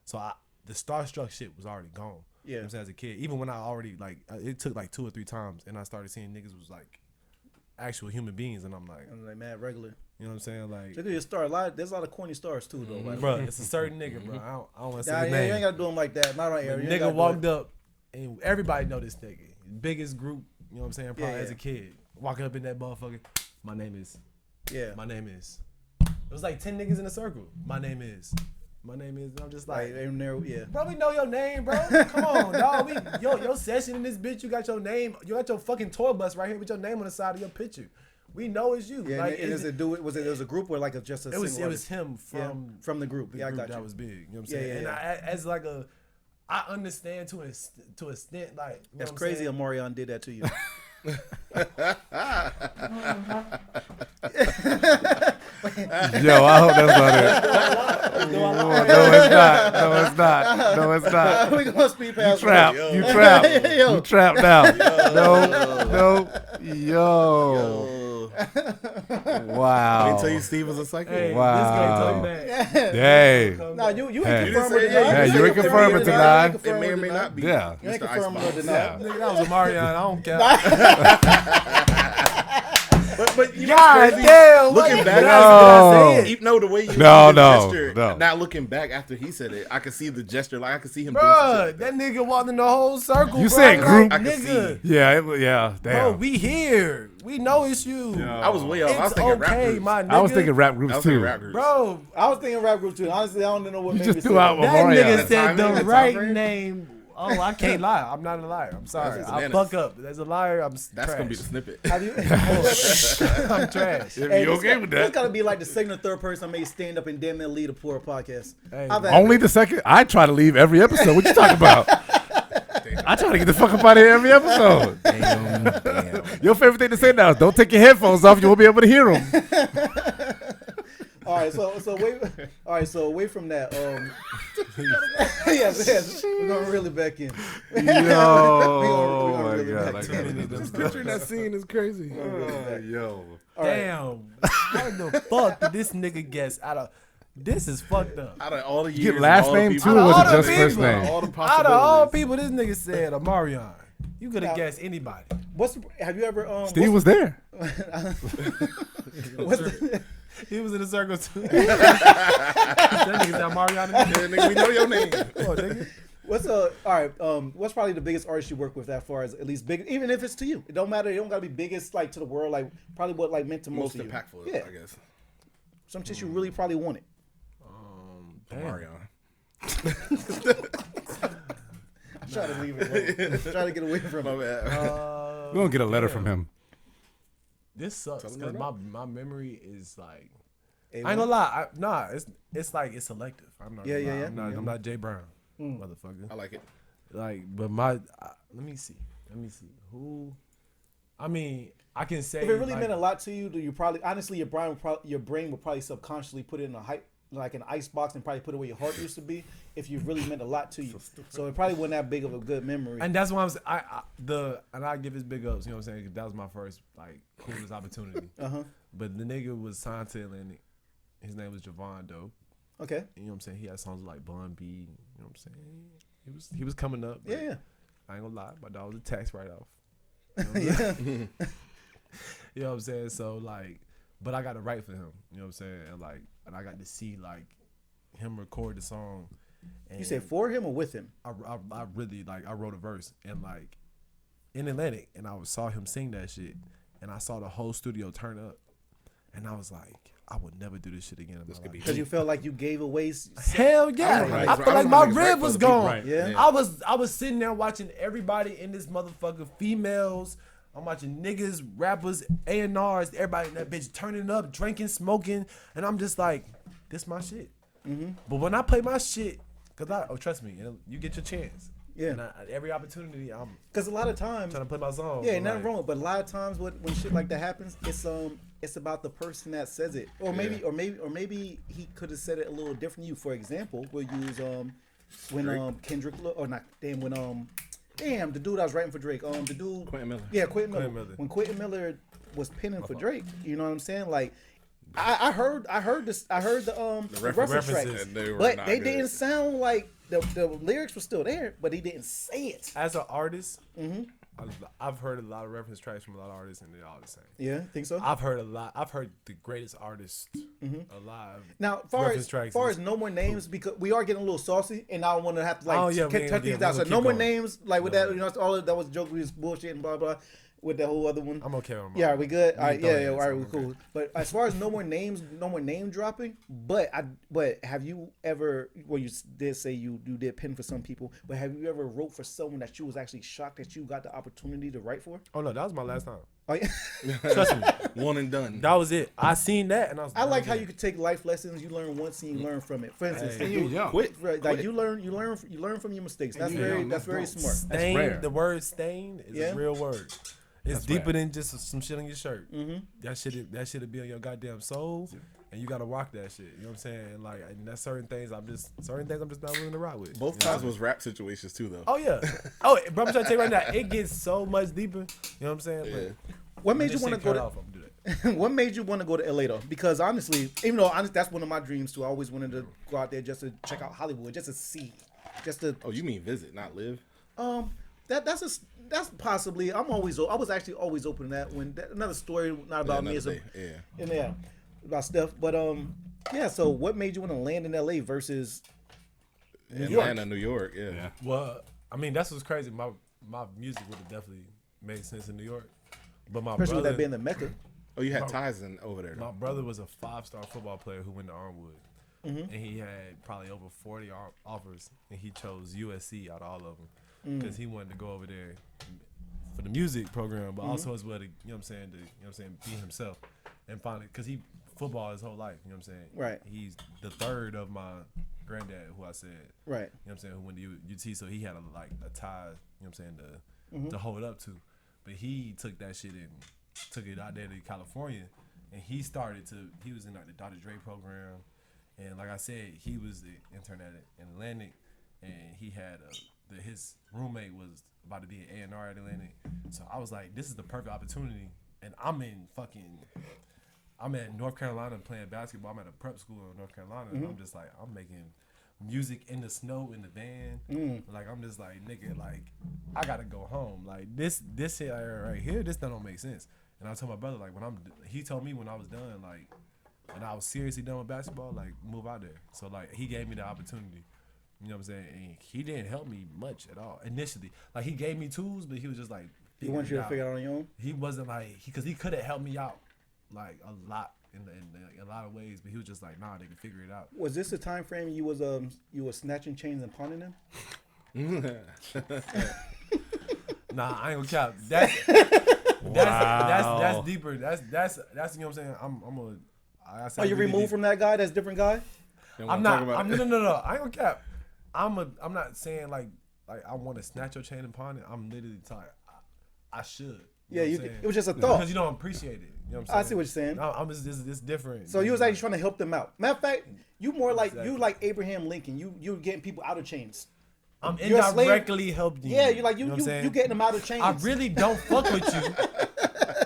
so the starstruck shit was already gone. Yeah. You know what I'm saying, as a kid, even when I already like it took like 2 or 3 times, and I started seeing niggas was like actual human beings, and I'm like, mad regular. you know what I'm saying, like. Look at your star. There's a lot of corny stars too, though. Like, Bro, it's a certain nigga, bro. I don't want to say nah, his you name. ain't gotta do him like that. Not right here. The nigga walked up, and everybody know this nigga. Biggest group, you know what I'm saying, probably Yeah, as a kid. Walking up in that motherfucker. My name is. Yeah. My name is. It was like 10 niggas in a circle. My name is. And I'm just like, in there, yeah. bro, we know your name, bro. Come on, dog. Your session in this bitch, you got your name. You got your fucking tour bus right here with your name on the side of your picture. We know it's you. Yeah, like, and is it do it? Was it a group or like just a? It was single artist? him from the group. The Yeah, I group got you. that was big. You know what I'm Yeah, saying? yeah, And yeah. as like I understand to an extent, like, you know That's what I'm crazy. saying? Omarion did that to you. Yo, I hope that's not it. No, it's not. No, it's not. No, it's not. We gonna speed past. Trap. Yo. You trap. Yo. You trap now. No. Yo. Wow. Wait till you Steve was a psycho. Hey, Wow. this guy told me that. Hey. Nah, you ain't Hey. confirm or You didn't say deny. that. Hey, you ain't confirm or deny. It may or may not be. Yeah. You ain't Mr. confirm or Icebox. deny. Nigga, that was Omarion. I don't care. But you God know, damn. looking what back, did No. I say it? even though the way you No, did the no, gesture, no. now looking back after he said it, I could see the gesture. Like I could see him doing some Bruh, shit like that nigga walked in the whole circle. You bro. said Like, group. I could nigga. Yeah. Yeah. Bro, Damn. we here. We know it's you. I was way off. I was It's thinking rap okay, groups. my nigga. I was thinking rap I groups was thinking too. rap groups. Bro, I was thinking rap group too. Honestly, I don't know what You made just me threw say out that. that Omarion. nigga said timing, the the time right frame. name. Oh, I can't lie. I'm not a liar. I'm sorry. That's I bananas. fuck up. As a liar, I'm That's trash. gonna be the snippet. Have you? I'm trash. You Hey, okay with This that? gotta be like the second or third person I made stand up and damn near lead a poor podcast. Hey, I've had- Only the second. I try to leave every episode. What you talking about? I try to get the fuck up out of here every episode. Damn. Your favorite thing to say now is don't take your headphones off. You won't be able to hear them. All right, so wait. All right, so away from that, yes, we're gonna reel it back in. Yo, We gonna oh my really god, back I to gotta it. get this Picturing that scene is crazy. Yo, All right. Damn. What the fuck did this nigga guess out of? This is fucked up. Out of all the you years, get last and all the name people- too, or was Out it of just all first the people. name? All the Out of all possibilities. people, this nigga said Omarion. You could have guessed anybody. Have you ever Steve was there. He was in the circle too. That nigga said Omarion. Yeah, nigga, we know your name. Oh, nigga. What's probably the biggest artist you work with as far as at least big, even if it's to you? It don't matter. It don't gotta be biggest like to the world. Like probably what like meant to most Most of impactful, you. Yeah, I guess. some shit you really probably wanted. Mario. I try to leave it. Bro. Try to get away from My it. bad. We're gonna get a letter from him. This sucks Tell him because right my memory is like I ain't gonna lie. It's like it's selective. I'm not. Yeah, gonna yeah, lie. yeah. I'm not Jay Brown, motherfucker. I like it. Like, but let me see. Who? I mean, I can say If it really like, meant a lot to you, do you probably honestly your brain would probably subconsciously put it in like an ice box and probably put it where your heart used to be if you really meant a lot to you. So it probably wasn't that big of a good memory. And that's why I'm and I give his big ups. You know what I'm saying? 'Cause that was my first like coolest opportunity. But the nigga was signed to Atlantic. His name was Javon Doe. Okay. You know what I'm saying? He had songs like Bun B. You know what I'm saying? He was coming up. But Yeah. I ain't gonna lie, my dog was a tax write off. Yeah. You know what I'm saying? So like, but I got to write for him. You know what I'm saying? And I got to see like him record the song. And You said for him or with him? I really like I wrote a verse and like in Atlantic, and I saw him sing that shit, and I saw the whole studio turn up, and I was like, I would never do this shit again. This could be Because you felt like you gave away. hell yeah. Right. I feel like my Niggas right rib for was the people. gone. Right. Yeah. I was sitting there watching everybody in this motherfucker, females. I'm watching niggas, rappers, A&Rs, everybody in that bitch turning up, drinking, smoking, and I'm just like, this my shit. But when I play my shit, trust me, you get your chance. Yeah. And every opportunity, I'm Because a lot of times, trying to play my song. yeah, but nothing like, wrong. But a lot of times, when shit like that happens, it's about the person that says it, or maybe he could have said it a little different. You, for example, we'll use when Kendrick the dude I was writing for Drake, the dude Quentin Miller. Yeah, Quentin Miller. Quentin Miller. When Quentin Miller was penning for Drake, you know what I'm saying? Like, I heard the reference tracks, references. And they were but not they good. didn't sound like the lyrics were still there, but he didn't say it. as an artist, I've heard a lot of reference tracks from a lot of artists, and they're all the same. Yeah, think so? I've heard a lot. I've heard the greatest artists alive. Now, far reference as tracks far is- as no more names, because we are getting a little saucy, and I don't want to have to like Oh, yeah, we ain't- cut these yeah, down. we're So gonna no keep more going. names, like with No, that. no. You know, all that was joke, we was bullshit and blah blah. With the whole other one. I'm okay with them. Yeah, are we good? All right, throw yeah, it in, all right, so we I'm cool. okay. But as far as no more names, no more name dropping. But have you ever? Well, you did say you did pen for some people, but have you ever wrote for someone that you was actually shocked that you got the opportunity to write for? Oh no, that was my last time. Oh, yeah. Trust me, One and done. that was it. I seen that, and I was. I like how you could take life lessons. You learn once and you learn from it. For instance, Hey. And you're young. Quit. like you learn from your mistakes. That's you very young, that's very that's smart. Stain. rare. The word stain is Yeah. a real word. It's That's deeper rare. than just some shit on your shirt. That shit'll be on your goddamn soul, and you gotta rock that shit. You know what I'm saying? Like, and that's certain things I'm just not willing to rock with. Both you know? times was rap situations too, though. Oh yeah. Oh, bro, I'm trying to tell you right now, it gets so much deeper. You know what I'm saying? Yeah. What made This you want to shit go cut to? off, I'm gonna do that. What made you want to go to LA though? Because honestly, even though that's one of my dreams too. I always wanted to go out there just to check out Hollywood, just to see, just to Oh, you mean visit, not live? that's possibly. I was actually always open to that. Another story, not about me, another it's day. Yeah. yeah, about stuff. But yeah. So what made you want to land in LA versus New York? Atlanta, New York. Yeah. Yeah. Well, I mean, that's what's crazy. My music would have definitely made sense in New York, but my Especially with brother, that being the Mecca. Oh, you had ties in over there. my Though. brother was a 5-star football player who went to Armwood, and he had probably over 40 offers, and he chose USC out of all of them because he wanted to go over there for the music program, but also as well to, you know what I'm saying, be himself and finally, because he football his whole life, you know what I'm saying? Right. He's the third of my granddad, who I said, Right. you know what I'm saying, who went to UT, so he had a tie, you know what I'm saying, to hold up to. But he took that shit and took it out there to California, and he was in like the Dr. Dre program, and like I said, he was the intern at Atlantic, and he had his roommate was about to be an A&R at Atlantic, so I was like, this is the perfect opportunity, and I'm at North Carolina playing basketball. I'm at a prep school in North Carolina, and I'm just like, I'm making music in the snow in the van. Like, I'm just like, nigga, like, I gotta go home. Like, this shit right here, this don't make sense. And I told my brother, like, he told me when I was done, like, when I was seriously done with basketball, like, move out there. So, like, he gave me the opportunity. You know what I'm saying? And he didn't help me much at all initially. Like, he gave me tools, but he was just like, He wants you to figure it out on your own. he wasn't like, because he could have helped me out like a lot in a lot of ways, but he was just like, nah, they can figure it out. Was this the time frame you was snatching chains and pawning them? Nah, I ain't gonna cap. That's deeper. That's you know what I'm saying. I said, Are you really removed deep. from that guy? That's a different guy. Then I'm we'll talk not. about I'm, it. no. I ain't gonna cap. I'm not saying like I want to snatch your chain and pawn it. I'm literally telling. I should. Yeah, know you. what I'm saying? It was just a thought. Because you don't appreciate it. You know what I'm saying? I see what you're saying. No, I'm just it's different. So you was actually trying to help them out. Matter of fact, you more like Exactly. you like Abraham Lincoln. You're getting people out of chains. I'm you're a slave. indirectly helping you. Yeah, you're like know you what I'm saying? you getting them out of chains. I really don't fuck with you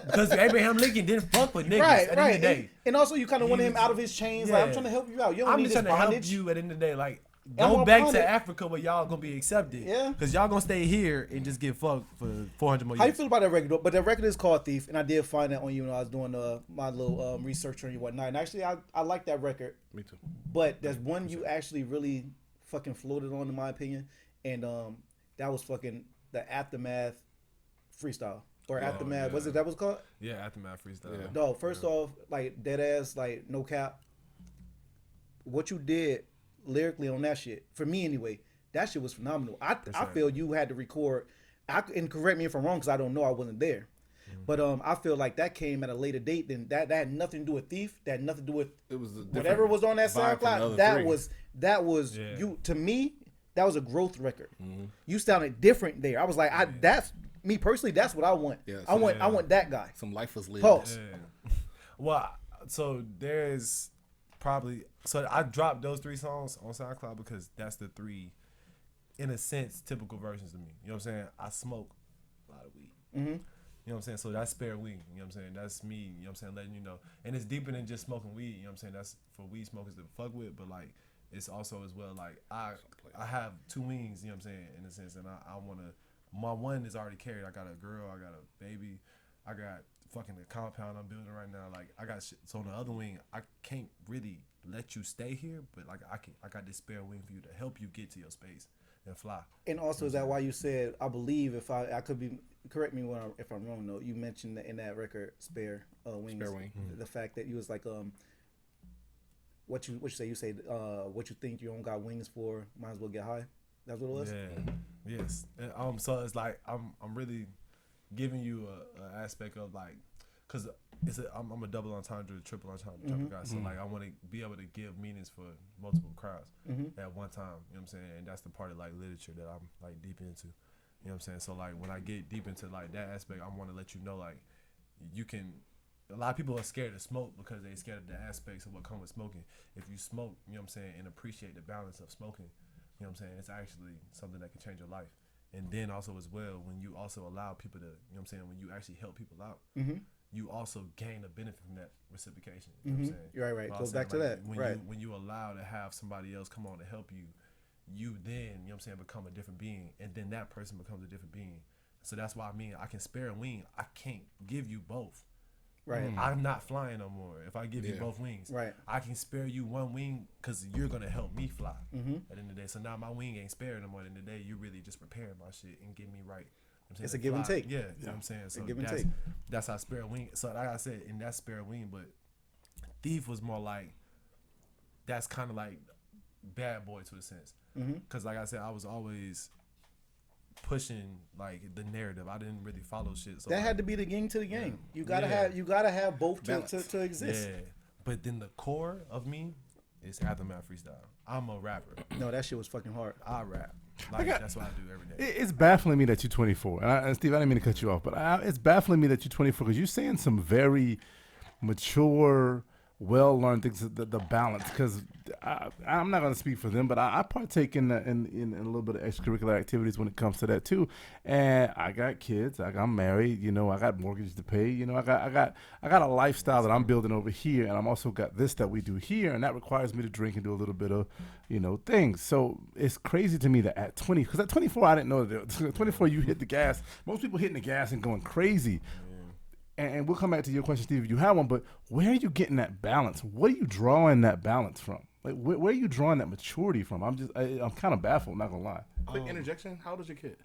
because Abraham Lincoln didn't fuck with niggas right, at the right. end of the day. And also you kind of want him He's- out of his chains. Like I'm yeah. trying to help you out. You don't I'm need just this trying to help bondage. you at the end of the day. Like, I'm go on back bondage. to Africa where y'all gonna be accepted. Yeah. Because y'all gonna stay here and just get fucked for 400 more How you years. feel about that record? But that record is called Thief, and I did find that on you when I was doing my little research on you whatnot. And actually, I like that record. Me too. But there's one you actually really fucking floated on, in my opinion, and that was fucking the Aftermath freestyle or Aftermath. yeah. Was it that was called? Yeah, Aftermath freestyle. Yeah. No, first off, like dead ass, like no cap. What you did lyrically on that shit, for me anyway, that shit was phenomenal. I sure. feel you had to record. And correct me if I'm wrong, because I don't know, I wasn't there. But I feel like that came at a later date. Than that had nothing to do with Thief. That had nothing to do with It was a whatever was on that vibe from the SoundCloud. other That three. was Yeah. you to me. That was a growth record. You sounded different there. I was like, that's me personally. That's what I want. Yeah, I want that guy. Some life was lived. Pulse. Yeah. Well, so there's probably I dropped those 3 songs on SoundCloud because that's the 3, in a sense, typical versions of me. You know what I'm saying? I smoke a lot of weed. Mm-hmm. You know what I'm saying? So that's spare weed. You know what I'm saying? That's me. You know what I'm saying? Letting you know. And it's deeper than just smoking weed. You know what I'm saying? That's for weed smokers to fuck with, but like it's also as well like I have 2 wings. You know what I'm saying? In a sense, and I want to. My one is already carried. I got a girl. I got a baby. I got fucking the compound I'm building right now. Like I got shit. So on the other wing, I can't really let you stay here, but like I got this spare wing for you to help you get to your space and fly. And also, is that why you said? I believe if I could be correct me if I'm wrong though. You mentioned that in that record, spare wings. Spare wing. The fact that you was like what you say? You say what you think you don't got wings for, might as well get high. That's what it was. Yeah. Yes. And, so it's like I'm really giving you a aspect of like, cause I'm a double entendre, triple entendre type of guy. So like I want to be able to give meanings for multiple crowds at one time. You know what I'm saying? And that's the part of like literature that I'm like deep into. You know what I'm saying? So like when I get deep into like that aspect, I want to let you know like you can. A lot of people are scared to smoke because they're scared of the aspects of what come with smoking. If you smoke, you know what I'm saying, and appreciate the balance of smoking, you know what I'm saying, it's actually something that can change your life. And then also as well, when you also allow people to, you know what I'm saying, when you actually help people out, you also gain a benefit from that reciprocation. You know what I'm saying? You're right. What Goes I'm back to saying, that. When Right. when you allow to have somebody else come on to help you, you then, you know what I'm saying, become a different being. And then that person becomes a different being. So that's why I can spare a wing. I can't give you both. Right. I'm not flying no more. If I give you both wings, Right. I can spare you one wing because you're gonna help me fly at the end of the day. So now my wing ain't spared no more. At the end of the day, you really just preparing my shit and getting me right. You know what I'm saying? It's a To give and fly. take. Yeah, you know what I'm saying. So give and that's, take. that's how spare wing. So like I said, and that's spare wing, but Thief was more like that's kind of like bad boy to a sense. Because like I said, I was always pushing like the narrative. I didn't really follow shit. So That like, had to be the yin to the game. You gotta Yeah. have both to exist. yeah. But then the core of me is Aftermath freestyle. I'm a rapper. No, that shit was fucking hard. I rap. Like that's what I do every day. It's baffling me that you're 24. And Steve, I didn't mean to cut you off, but it's baffling me that you're 24 because you're saying some very mature, well-learned things. The balance, because I'm not going to speak for them, but I partake in a little bit of extracurricular activities when it comes to that too. And I got kids. I'm married. You know, I got mortgages to pay. You know, I got a lifestyle that I'm building over here, and I'm also got this that we do here, and that requires me to drink and do a little bit of, you know, things. So it's crazy to me that at 20, because at 24 I didn't know that. At 24 you hit the gas. Most people hitting the gas and going crazy. And we'll come back to your question, Steve, if you have one, but where are you getting that balance? What are you drawing that balance from? Like, where are you drawing that maturity from? I'm kind of baffled, not gonna lie. Quick interjection. How old is your kid?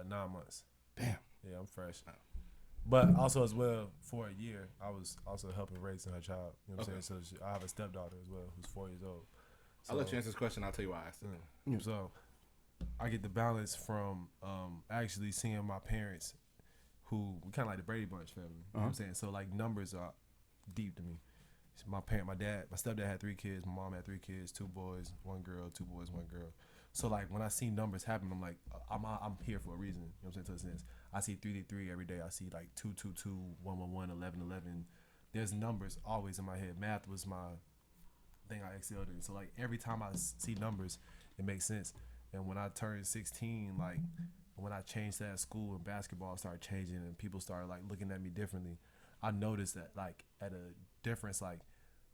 9 months. Damn. Yeah, I'm fresh. But also as well, for a year, I was also helping raising her child. You know what I'm saying? So I have a stepdaughter as well who's 4 years old. So, I'll let you answer this question. I'll tell you why I asked it. So I get the balance from actually seeing my parents who kind of like the Brady Bunch family. You know what I'm saying? So like numbers are deep to me. My stepdad had 3 kids. My mom had 3 kids, 2 boys, 1 girl, 2 boys, 1 girl. So like when I see numbers happen, I'm like, I'm here for a reason. You know what I'm saying? To a sense, I see 3-3 every day. I see like 2-2-2, 1-1-1, 11-11. There's numbers always in my head. Math was my thing I excelled in. So like every time I see numbers, it makes sense. And when I turned 16, like when I changed that school and basketball started changing and people started like looking at me differently, I noticed that like at a difference, like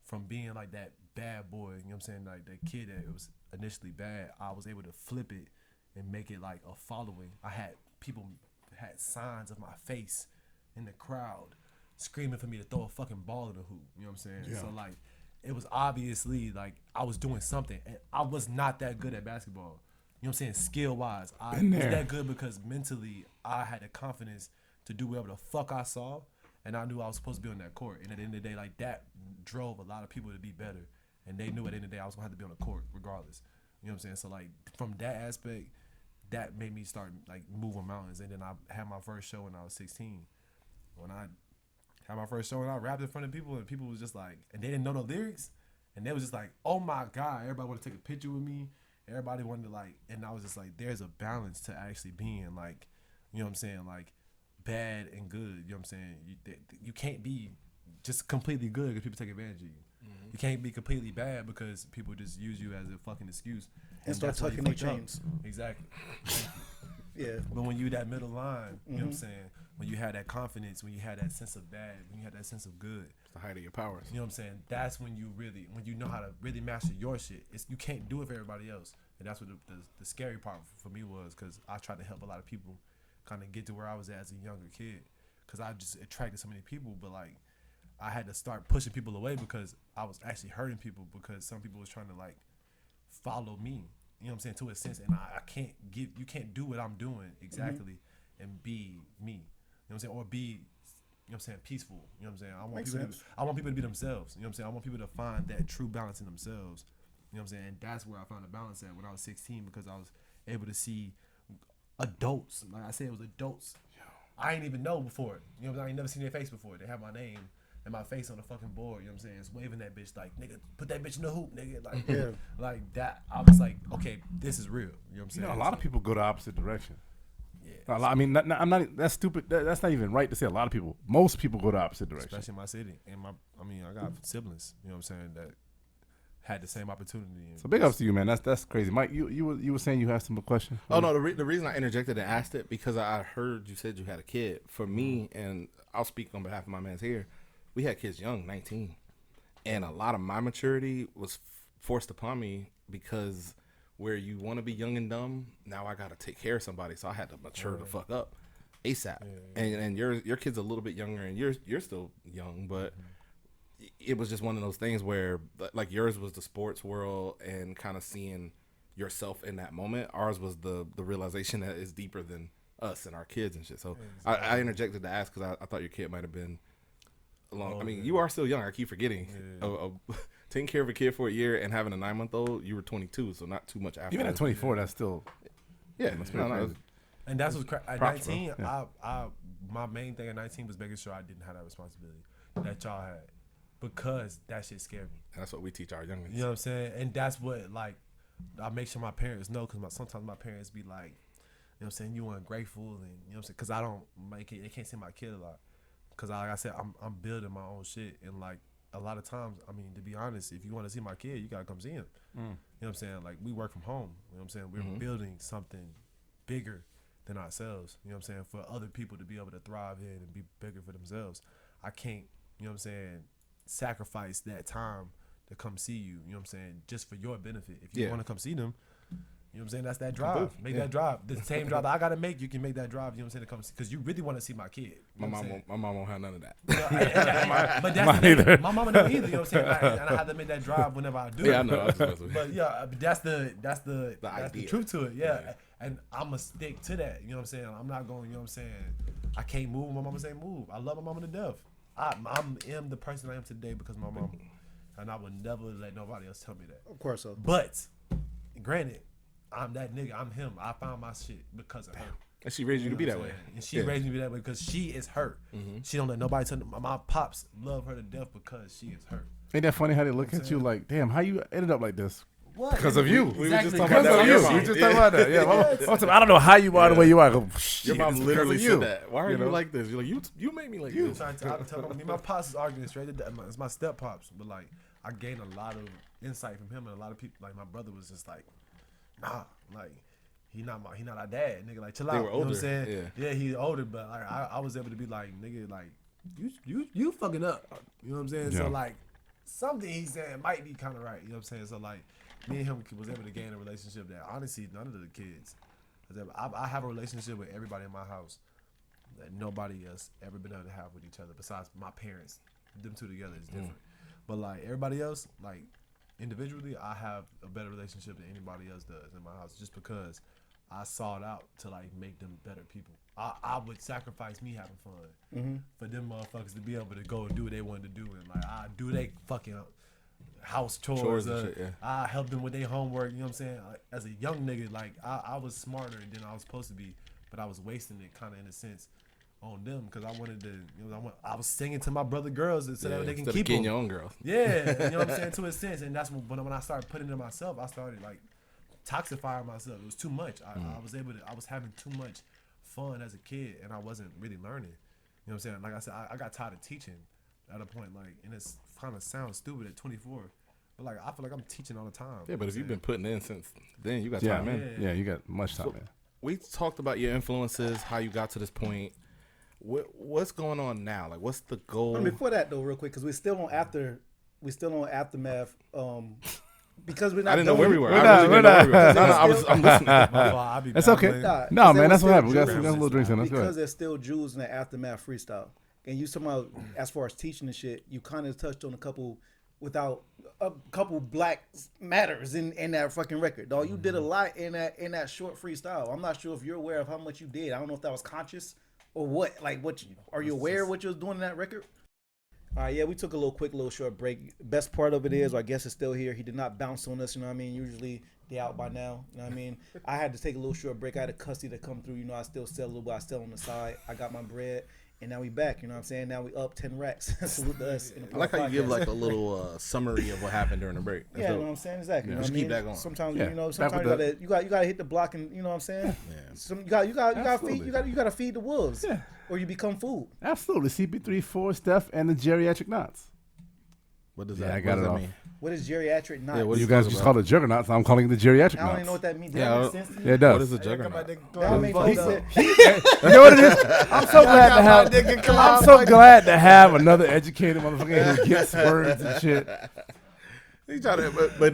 from being like that bad boy, you know what I'm saying, like that kid that was initially bad, I was able to flip it and make it like a following. I had people had signs of my face in the crowd screaming for me to throw a fucking ball in the hoop. You know what I'm saying? Yeah. So like it was obviously like I was doing something, and I was not that good at basketball. You know what I'm saying? Skill wise, I was that good because mentally I had the confidence to do whatever the fuck I saw, and I knew I was supposed to be on that court. And at the end of the day, like that drove a lot of people to be better, and they knew at the end of the day I was gonna have to be on the court regardless. You know what I'm saying? So like from that aspect, that made me start like moving mountains. And then I had my first show when I was 16. When I had my first show and I rapped in front of people, and people was just like, and they didn't know the lyrics, and they was just like, oh my God, everybody wanted to take a picture with me. Everybody wanted to like, and I was just like, there's a balance to actually being like, you know what I'm saying, like bad and good. You know what I'm saying? You can't be just completely good because people take advantage of you. Mm-hmm. You can't be completely bad because people just use you as a fucking excuse and start tucking their chains. Exactly. Yeah. But when you that middle line, you know what I'm Mm-hmm. saying? When you have that confidence, when you have that sense of bad, when you have that sense of good, It's the height of your powers. you know what I'm saying? That's when you know how to really master your shit. You can't do it for everybody else. And that's what the scary part for me was, because I tried to help a lot of people kind of get to where I was at as a younger kid, because I just attracted so many people. But like I had to start pushing people away because I was actually hurting people, because some people was trying to like follow me. You know what I'm saying? To a sense, and you can't do what I'm doing exactly and be me. You know what I'm saying? Or be, you know what I'm saying, peaceful. You know what I'm saying? I want people to be themselves. You know what I'm saying? I want people to find that true balance in themselves. You know what I'm saying? And that's where I found the balance at when I was 16, because I was able to see adults. Like I said, it was adults. I ain't even know before. You know what I'm saying? I ain't never seen their face before. They have my name and my face on the fucking board. You know what I'm saying? It's waving that bitch like, nigga, put that bitch in the hoop, nigga. Like, Yeah. like that. I was like, okay, this is real. You know what I'm saying? A lot of people go the opposite direction. Yeah. I mean, I'm not. That's stupid. That's not even right to say. A lot of people. Most people go the opposite direction. Especially in my city. And I got siblings, you know what I'm saying, that had the same opportunity. So big ups to you, man. That's crazy. Mike, you were saying you had some question? Oh no, the reason I interjected and asked it because I heard you said you had a kid. For me, and I'll speak on behalf of my man's here, we had kids young, 19, and a lot of my maturity was forced upon me because where you want to be young and dumb, now I got to take care of somebody, so I had to mature the fuck up ASAP. Yeah. And your kid's a little bit younger, and you're still young, but. It was just one of those things where, like, yours was the sports world and kind of seeing yourself in that moment. Ours was the realization that it's deeper than us and our kids and shit. So exactly. I interjected to ask because I thought your kid might have been along. I mean, you are still young. I keep forgetting. Yeah. Taking care of a kid for a year and having a 9-month-old, you were 22, so not too much after. Even at 24, that's still. Yeah, and that's what's at 19. Yeah. My main thing at 19 was making sure I didn't have that responsibility that y'all had. Because that shit scared me. And that's what we teach our youngins. You know what I'm saying? And that's what, like, I make sure my parents know, because sometimes my parents be like, you know what I'm saying, you ungrateful, and you know what I'm saying, because I don't make it, they can't see my kid a lot. Because like I said, I'm building my own shit, and like a lot of times, I mean, to be honest, if you want to see my kid, you gotta come see him. You know what I'm saying? Like, we work from home. You know what I'm saying? We're building something bigger than ourselves. You know what I'm saying? For other people to be able to thrive in and be bigger for themselves. I can't, you know what I'm saying, sacrifice that time to come see you, you know what I'm saying, just for your benefit. If you want to come see them, you know what I'm saying, that's that drive. Make that drive. The same drive that I gotta make, you can make that drive, you know what I'm saying, to come see, because you really want to see my kid. My mom won't have none of that. But that's my mama don't either, you know what I'm saying, and I have to make that drive whenever I do. Yeah, I know. But yeah, that's the truth to it. Yeah. And I'ma stick to that, you know what I'm saying. I'm not going, you know what I'm saying, I can't move when my mama say move. I love my mama to death. I am the person I am today because of my mama, and I would never let nobody else tell me that. Of course so. But granted, I'm that nigga. I'm him. I found my shit because of her. And she raised you to be that way. And she raised me to be that way because she is her. She don't let nobody tell me. My pops love her to death because she is her. Ain't that funny how they look at you like, damn, how you ended up like this? What? Because of you. We were just Exactly. talking about Because that of with you. your mom. We just talking about that. Yeah. I don't know how you are the way you are. I go, shit, Your mom it's because literally of said that. Why are you know? like this? You're like, you made me like this. I tell me my pops is arguing straight to death. It's my step pops, but like I gained a lot of insight from him, and a lot of people like my brother was just like, nah, like he not our dad, nigga. Like chill out. They You were know what I'm older, saying? Yeah, he's older, but like I was able to be like, nigga, like you fucking up. You know what I'm saying? Yeah. So like something he's saying might be kind of right. You know what I'm saying? So like me and him was able to gain a relationship that honestly none of the kids. I have a relationship with everybody in my house that nobody else ever been able to have with each other besides my parents. Them two together is different. But like everybody else, like individually, I have a better relationship than anybody else does in my house just because I sought out to like make them better people. I would sacrifice me having fun for them motherfuckers to be able to go and do what they wanted to do, and like I do they fucking house chores and shit, yeah. I help them with their homework. You know what I'm saying? Like, as a young nigga, like I was smarter than I was supposed to be, but I was wasting it kind of in a sense on them because I wanted to. You know, I was singing to my brother girls so that they can Instead keep of getting them. your own girl. Yeah, you know what I'm saying, to a sense, and that's when I started putting it in myself. I started like toxifying myself. It was too much. I was having too much fun as a kid, and I wasn't really learning. You know what I'm saying? Like I said, I got tired of teaching at a point, like, and it's kind of sounds stupid at 24, but like I feel like I'm teaching all the time. Yeah, but if you've been putting in since then, you got Yeah, time in. yeah, you got much time, man. We talked about your influences, how you got to this point. What's going on now? Like, what's the goal? Before that though, real quick, because we're still on aftermath. Because we're not. I didn't know where we were. We're I really not- didn't know where we were. we're No, I'm listening. I'll be That's babbling. okay. Nah, No, 'cause man, that's there what was happened. We got still some little drinks in. Let's go because ahead. there's still Jews in the aftermath freestyle, and you talking about as far as teaching and shit, you kind of touched on a couple black matters in that fucking record, dog. You did a lot in that short freestyle. I'm not sure if you're aware of how much you did. I don't know if that was conscious or what. Like, are you aware of what you was doing in that record? All right, yeah, we took a quick short break. Best part of it is, our guest is still here. He did not bounce on us, you know what I mean? Usually they out by now, you know what I mean? I had to take a little short break. I had a custody to come through, you know, I still sell a little bit. I still on the side. I got my bread, and now we back, you know what I'm saying? Now we up 10 racks. Salute to us. In the I like how you give podcast. like a little summary of what happened during the break. That's Yeah, you dope. know what I'm saying? Exactly. Yeah, You know just what I keep mean? that going. Sometimes Yeah, you know, back sometimes with you gotta hit the block, and you know what I'm saying? Yeah. You gotta Absolutely. feed you gotta feed the wolves, Yeah. or you become food. Absolutely. CP3, Steph, and the geriatric knots. What does Yeah, that? I got what does it that off. mean? What is geriatric not? Yeah, what You is guys talking just about? call it juggernauts. I'm calling it the geriatric I don't even knots. know what that means. Yeah, Does that make sense to you? Yeah, it does. What is a juggernaut? That don't make no He- sense. You know what it is? I'm so glad to have. I'm so glad to have another educated motherfucker who gets words and shit. He tried to, but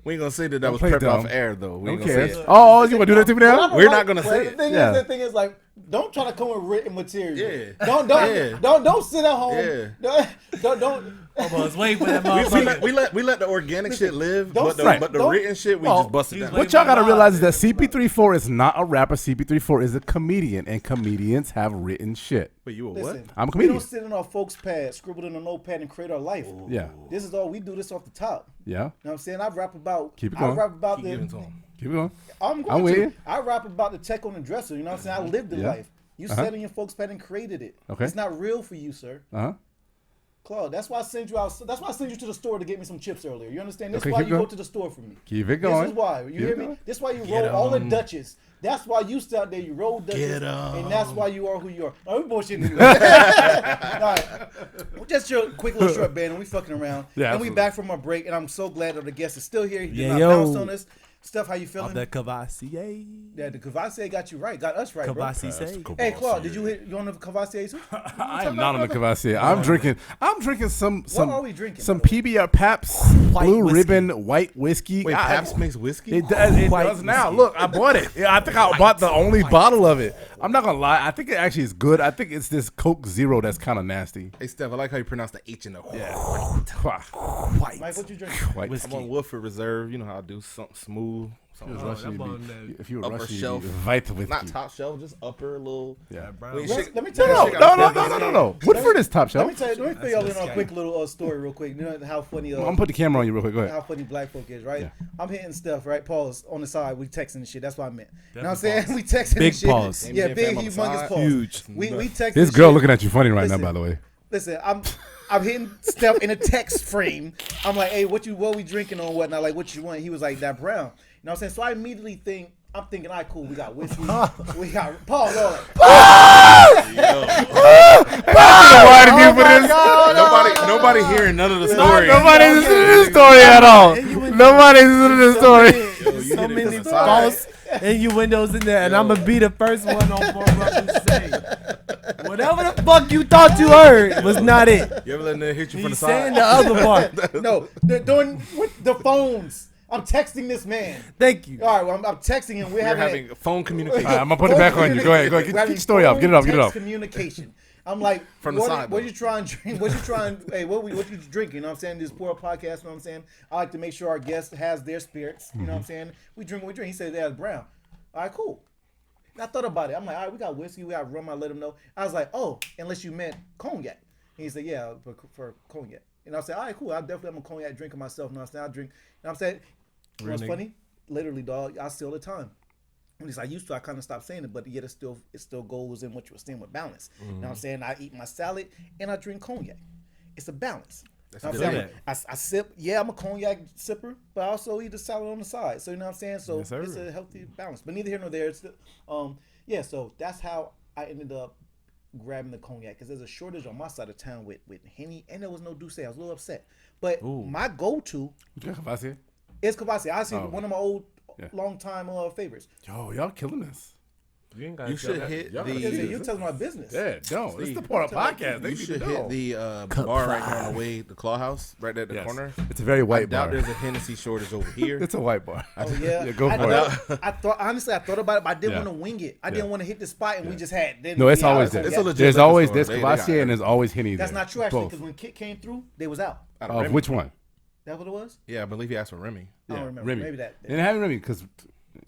we ain't gonna say that Don't was play prepped dumb. off air though. We Who ain't gonna say cares? it. Oh, you want to do that to me now? We're not gonna say it. The thing is, like, don't try to come with written material. Yeah. Don't don't sit at home. Yeah. Don't. Almost wait for that motherfucker. We let the organic shit live, Don't but say- the don't- written shit we Well, just busted down. What y'all gotta realize is that CP34 is not a rapper. CP34 is a comedian, and comedians have written shit. Wait, you a Listen, what? I'm a we comedian. don't sit in our folks' pad, scribbled in a notepad, and create our life. Yeah, This is all we do. This off the top. yeah. You know what I'm saying? I rap about. Keep it I going. rap about Keep the. giving to him. Keep it going. I'm going I'm with to. you. I rap about the tech on the dresser. You know what I'm saying? I lived the Yeah. life. You sat in your folks' pad and created it. Okay. It's not real for you, sir. Uh huh. Claude, that's why I sent you out. That's why I sent you to the store to get me some chips earlier. You understand? This Okay, is why keep you go going. to the store for me. Keep it going. This is why. You Keep hear it me? going. This is why you roll all the Dutches. That's why you sit out there, you roll Dutches. Get 'em. And that's why you are who you are. Oh, we bullshitting you. All right. Well, just your quick little short band, and we fucking around. Yeah, and absolutely. we back from our break, and I'm so glad that the guest is still here. He did Yeah, not yo. bounce on us. Steph, how you feeling? Off that Cavassier. Yeah, the Cavassier got you right. Got us right, bro. Cavassier. Hey, Claude, did you on the Cavassier too? I am not on the Cavassier. I'm drinking some are we drinking, some by the way? PBR Paps White Blue whiskey. Ribbon white whiskey. Wait, Pabst makes whiskey? It does. It White does now. whiskey. Look, I bought it. Yeah, I think I bought the only bottle of it. I'm not gonna lie. I think it actually is good. I think it's this Coke Zero that's kind of nasty. Hey, Steph, I like how you pronounce the H in the Yeah. White. Mike, what you drinking? White. I'm on Woodford Reserve. You know how I do something smooth. Something If you was that Russian, bun you'd that be- if you were upper Russian, shelf. you'd be Vita whiskey. not top shelf, just upper little. Yeah. Brown. When you Let shake- me tell you. that shit got No. Woodford is top Let shelf. me tell you. Let me fill y'all in on a That's quick little story, real quick. You know how funny. I'm gonna put the camera on you real quick. Go ahead. How funny black folk is, right? Yeah. I'm hitting stuff, right? Pause on the side. We texting and shit. That's what I meant. You know what I'm Definitely saying? pause. We texting Big and shit. pause. Yeah, Same big, fam on the humongous side. pause. Huge. We texting. This girl shit. looking at you funny right Listen. now, by the way. listen, I'm hitting Steph in a text frame. I'm like, hey, what we drinking or whatnot? Like, what you want? He was like, that brown. You know what I'm saying? So I immediately think, I'm thinking, all right, cool. We got whiskey. We got Paul. Nobody hearing none of the story. Nobody's listening to this story at all. Nobody's listening to this story. So many false innuendos in there, and I'm gonna be the first one on board to say whatever the fuck you thought you heard was not it. You ever let them hit you from the He's side? saying the other part. No, they're doing with the phones. I'm texting this man. Thank you. All right, well, I'm texting him. We're having phone communication. All right, I'm gonna put it back on you. Go ahead. Get your story off. Get it off. Communication. I'm like, From the side, what though. you trying to drink? What you trying? Hey, what you drinking? You know what I'm saying? This poor podcast. You know what I'm saying? I like to make sure our guest has their spirits. You know what I'm saying? We drink. He said they had brown. All right, cool. And I thought about it. I'm like, all right, we got whiskey, we got rum. I let him know. I was like, oh, unless you meant cognac. And he said, yeah, for cognac. And I said, all right, cool. I definitely am a cognac drinker myself. You know what I'm saying? I drink. You know what I'm saying? You know what's funny? Literally, dog, I still the time. At least I used to. I kind of stopped saying it, but yet it still goes in what you were saying with balance. You know what I'm saying? I eat my salad and I drink cognac. It's a balance. That's You know good. what I'm saying? I sip. Yeah, I'm a cognac sipper, but I also eat the salad on the side. So you know what I'm saying? So Yes, sir. it's a healthy balance. But neither here nor there. It's yeah. So that's how I ended up grabbing the cognac because there's a shortage on my side of town with Henny, and there was no Douce. I was a little upset. But my go-to is Cavassier. Honestly, one of my old, long time favorites. Yo, y'all killing this. You should hit You're telling my business. Yeah, don't. This is the part of podcast. They You need should to hit know. the bar right there on the way, the Claw House, right there at the Yes. corner. It's a very I white doubt bar. there's a Hennessy shortage over here. It's a white bar. Oh yeah, Go for it. I thought honestly, I thought about it, but I didn't Yeah. want to wing it. I didn't want to hit the spot, and we just had. No, it's always there. It's a legit There's liquor always store. there's They got Cavassier and there's always Henny there. That's not true actually, Both. because when Kit came through, they was out. Out of Of Remy. which one? That what it was? Yeah, I believe he asked for Remy. I don't remember. Remy. Maybe that. And having Remy because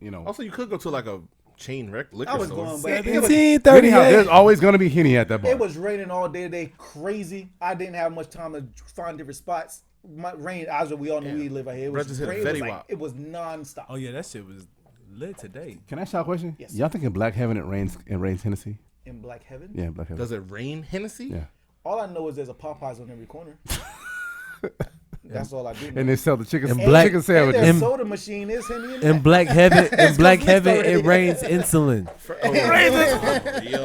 know. Also, you could go to like a chain liquor I was store. going, but it was, 1738. Anyhow, there's always gonna be Henny at that bar. it was raining all day today, crazy. I didn't have much time to find different spots. Rain, as we all know, we live out here. It was, Bro, just hit a rain, it was Fetty like, Wap. it was nonstop. Oh yeah, that shit was lit today. Can I ask y'all a question? Yes. Y'all think in Black Heaven it rains Hennessy? In Black Heaven, Yeah, Black Heaven. Does it rain Hennessy? Yeah. all I know is there's a Popeyes on every corner. That's all I do. know. And they sell the chicken, Black- chicken And sandwiches. their soda machine is Henny in In that. Black Heaven, already. it rains insulin. Yo.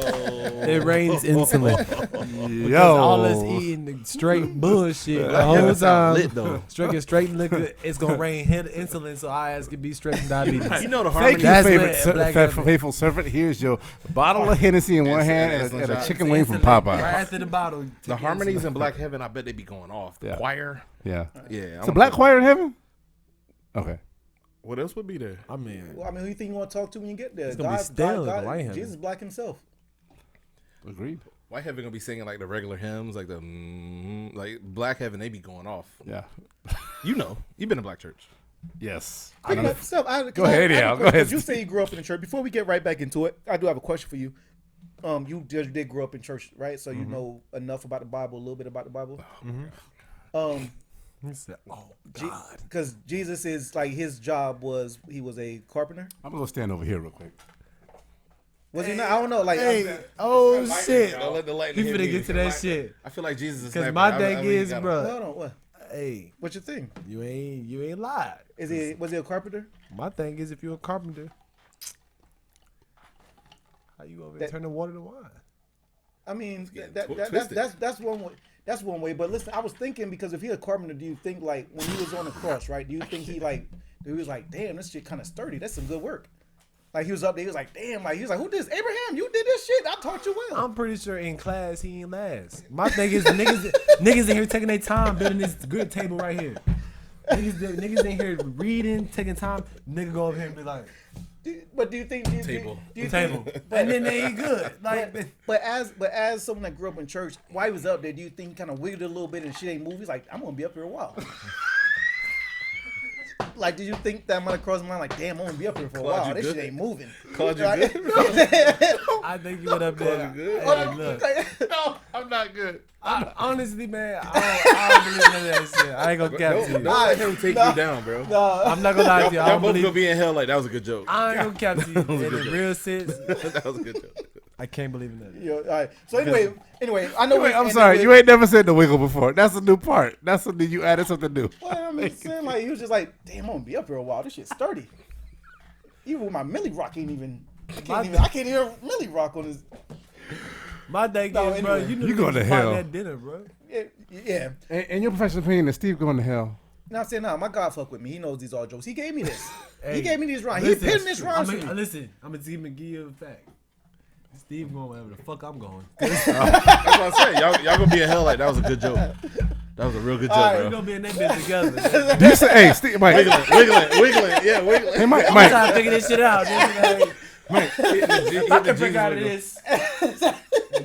It rains insulin. Yo. All us eating the straight bullshit the whole time. lit, though. Straight liquor. It's gonna rain insulin, so our ass can be straight from diabetes. You know the Thank harmony. you, That's favorite what Black Heaven. faithful servant. Here's your bottle of Hennessy in one hand and a chicken wing from Popeye. Right after the bottle. The harmonies in Black Heaven, I bet they be going off. The Yeah. choir. Yeah. Yeah. It's a black choir in heaven? Okay. What else would be there? I mean, Well, I mean, who you think you want to talk to when you get there? It's gonna be still in the White Heaven. Jesus Black himself. Agreed. White Heaven gonna be singing like the regular hymns, like the like Black Heaven. They be going off. Yeah. You know, you've been to Black Church. Yes. Go ahead, Al. Go ahead. You say you grew up in the church. Before we get right back into it, I do have a question for you. You did grow up in church, right? So you know enough about the Bible, a little bit about the Bible. he said, "Oh God." Because Jesus is like his job was he was a carpenter. I'm going to stand over here real quick. Was he not? I don't know. Like Oh shit. Don't let the You lightning hit finna me. get to that shit. I feel like Jesus is Cause sniping. my I thing mean, you is, gotta- bro. hold on, what? Hey, What's your thing? you ain't lied. Was he a carpenter? My thing is, if you're a carpenter, how you over there That- turn the water to wine? I mean, getting that's twisted. one way. That's one way. But listen, I was thinking because if he's a carpenter, do you think like when he was on the cross, right? Do you think he was like, damn, this shit kind of sturdy. That's some good work. Like he was up there, he was like, damn, like he was like, who did this? Abraham? You did this shit. I taught you well. I'm pretty sure in class he ain't last. My thing is niggas in here taking their time building this good table right here. Niggas in here reading, taking time. Nigga go over here and be like, But do you think Table. Do you table, Think, and then they ain't good. Like, but as someone that grew up in church, while he was up there, do you think he kind of wiggled a little bit and shit ain't moved? He's like, I'm gonna be up here a while. Like, did you think that might have crossed my mind? Like, damn, I'm gonna be up here for a Claude, while. you This good? shit ain't moving. Claude, you Like- I think you went up there. good? Hey, look, No, I'm not good. honestly, man, I don't believe none of that shit. I ain't gonna cap to Don't you. let him take you down, bro. I'm not gonna lie to you. I Y'all don't both believe. gonna be in hell like that was a good joke. I ain't gonna cap to you. In the real sense, That was a good joke. I can't believe in that. Yeah, all right. So anyway, I know. Wait, I'm sorry. You ain't never said the wiggle before. That's a new part. That's something you added something new. Well, I'm just saying, like, he was just like, damn, I'm gonna be up here a while. This shit's sturdy. Even with my Millie Rock, ain't even. I can't even Millie Rock on this. My thing No, is, bro, anyway. you knew You going to find hell. that dinner, bro. Yeah. In your professional opinion, is Steve going to hell? Now I'm saying, my God fuck with me. He knows these all jokes. He gave me this. Hey, he gave me these rhymes. listen, He pinned this rhymes for me. Listen, I'm gonna give you a fact. Steve going wherever the fuck I'm going. That's what I said. Y'all gonna be in hell like that was a good joke. That was a real good joke, All right, We're bro. gonna be in that bitch together. Do you say, hey, Steve, Mike? Wiggling. Yeah, wiggling. Hey, Mike, I'm Mike, trying to figure this shit out. Dude. Mike. If I can break out of this,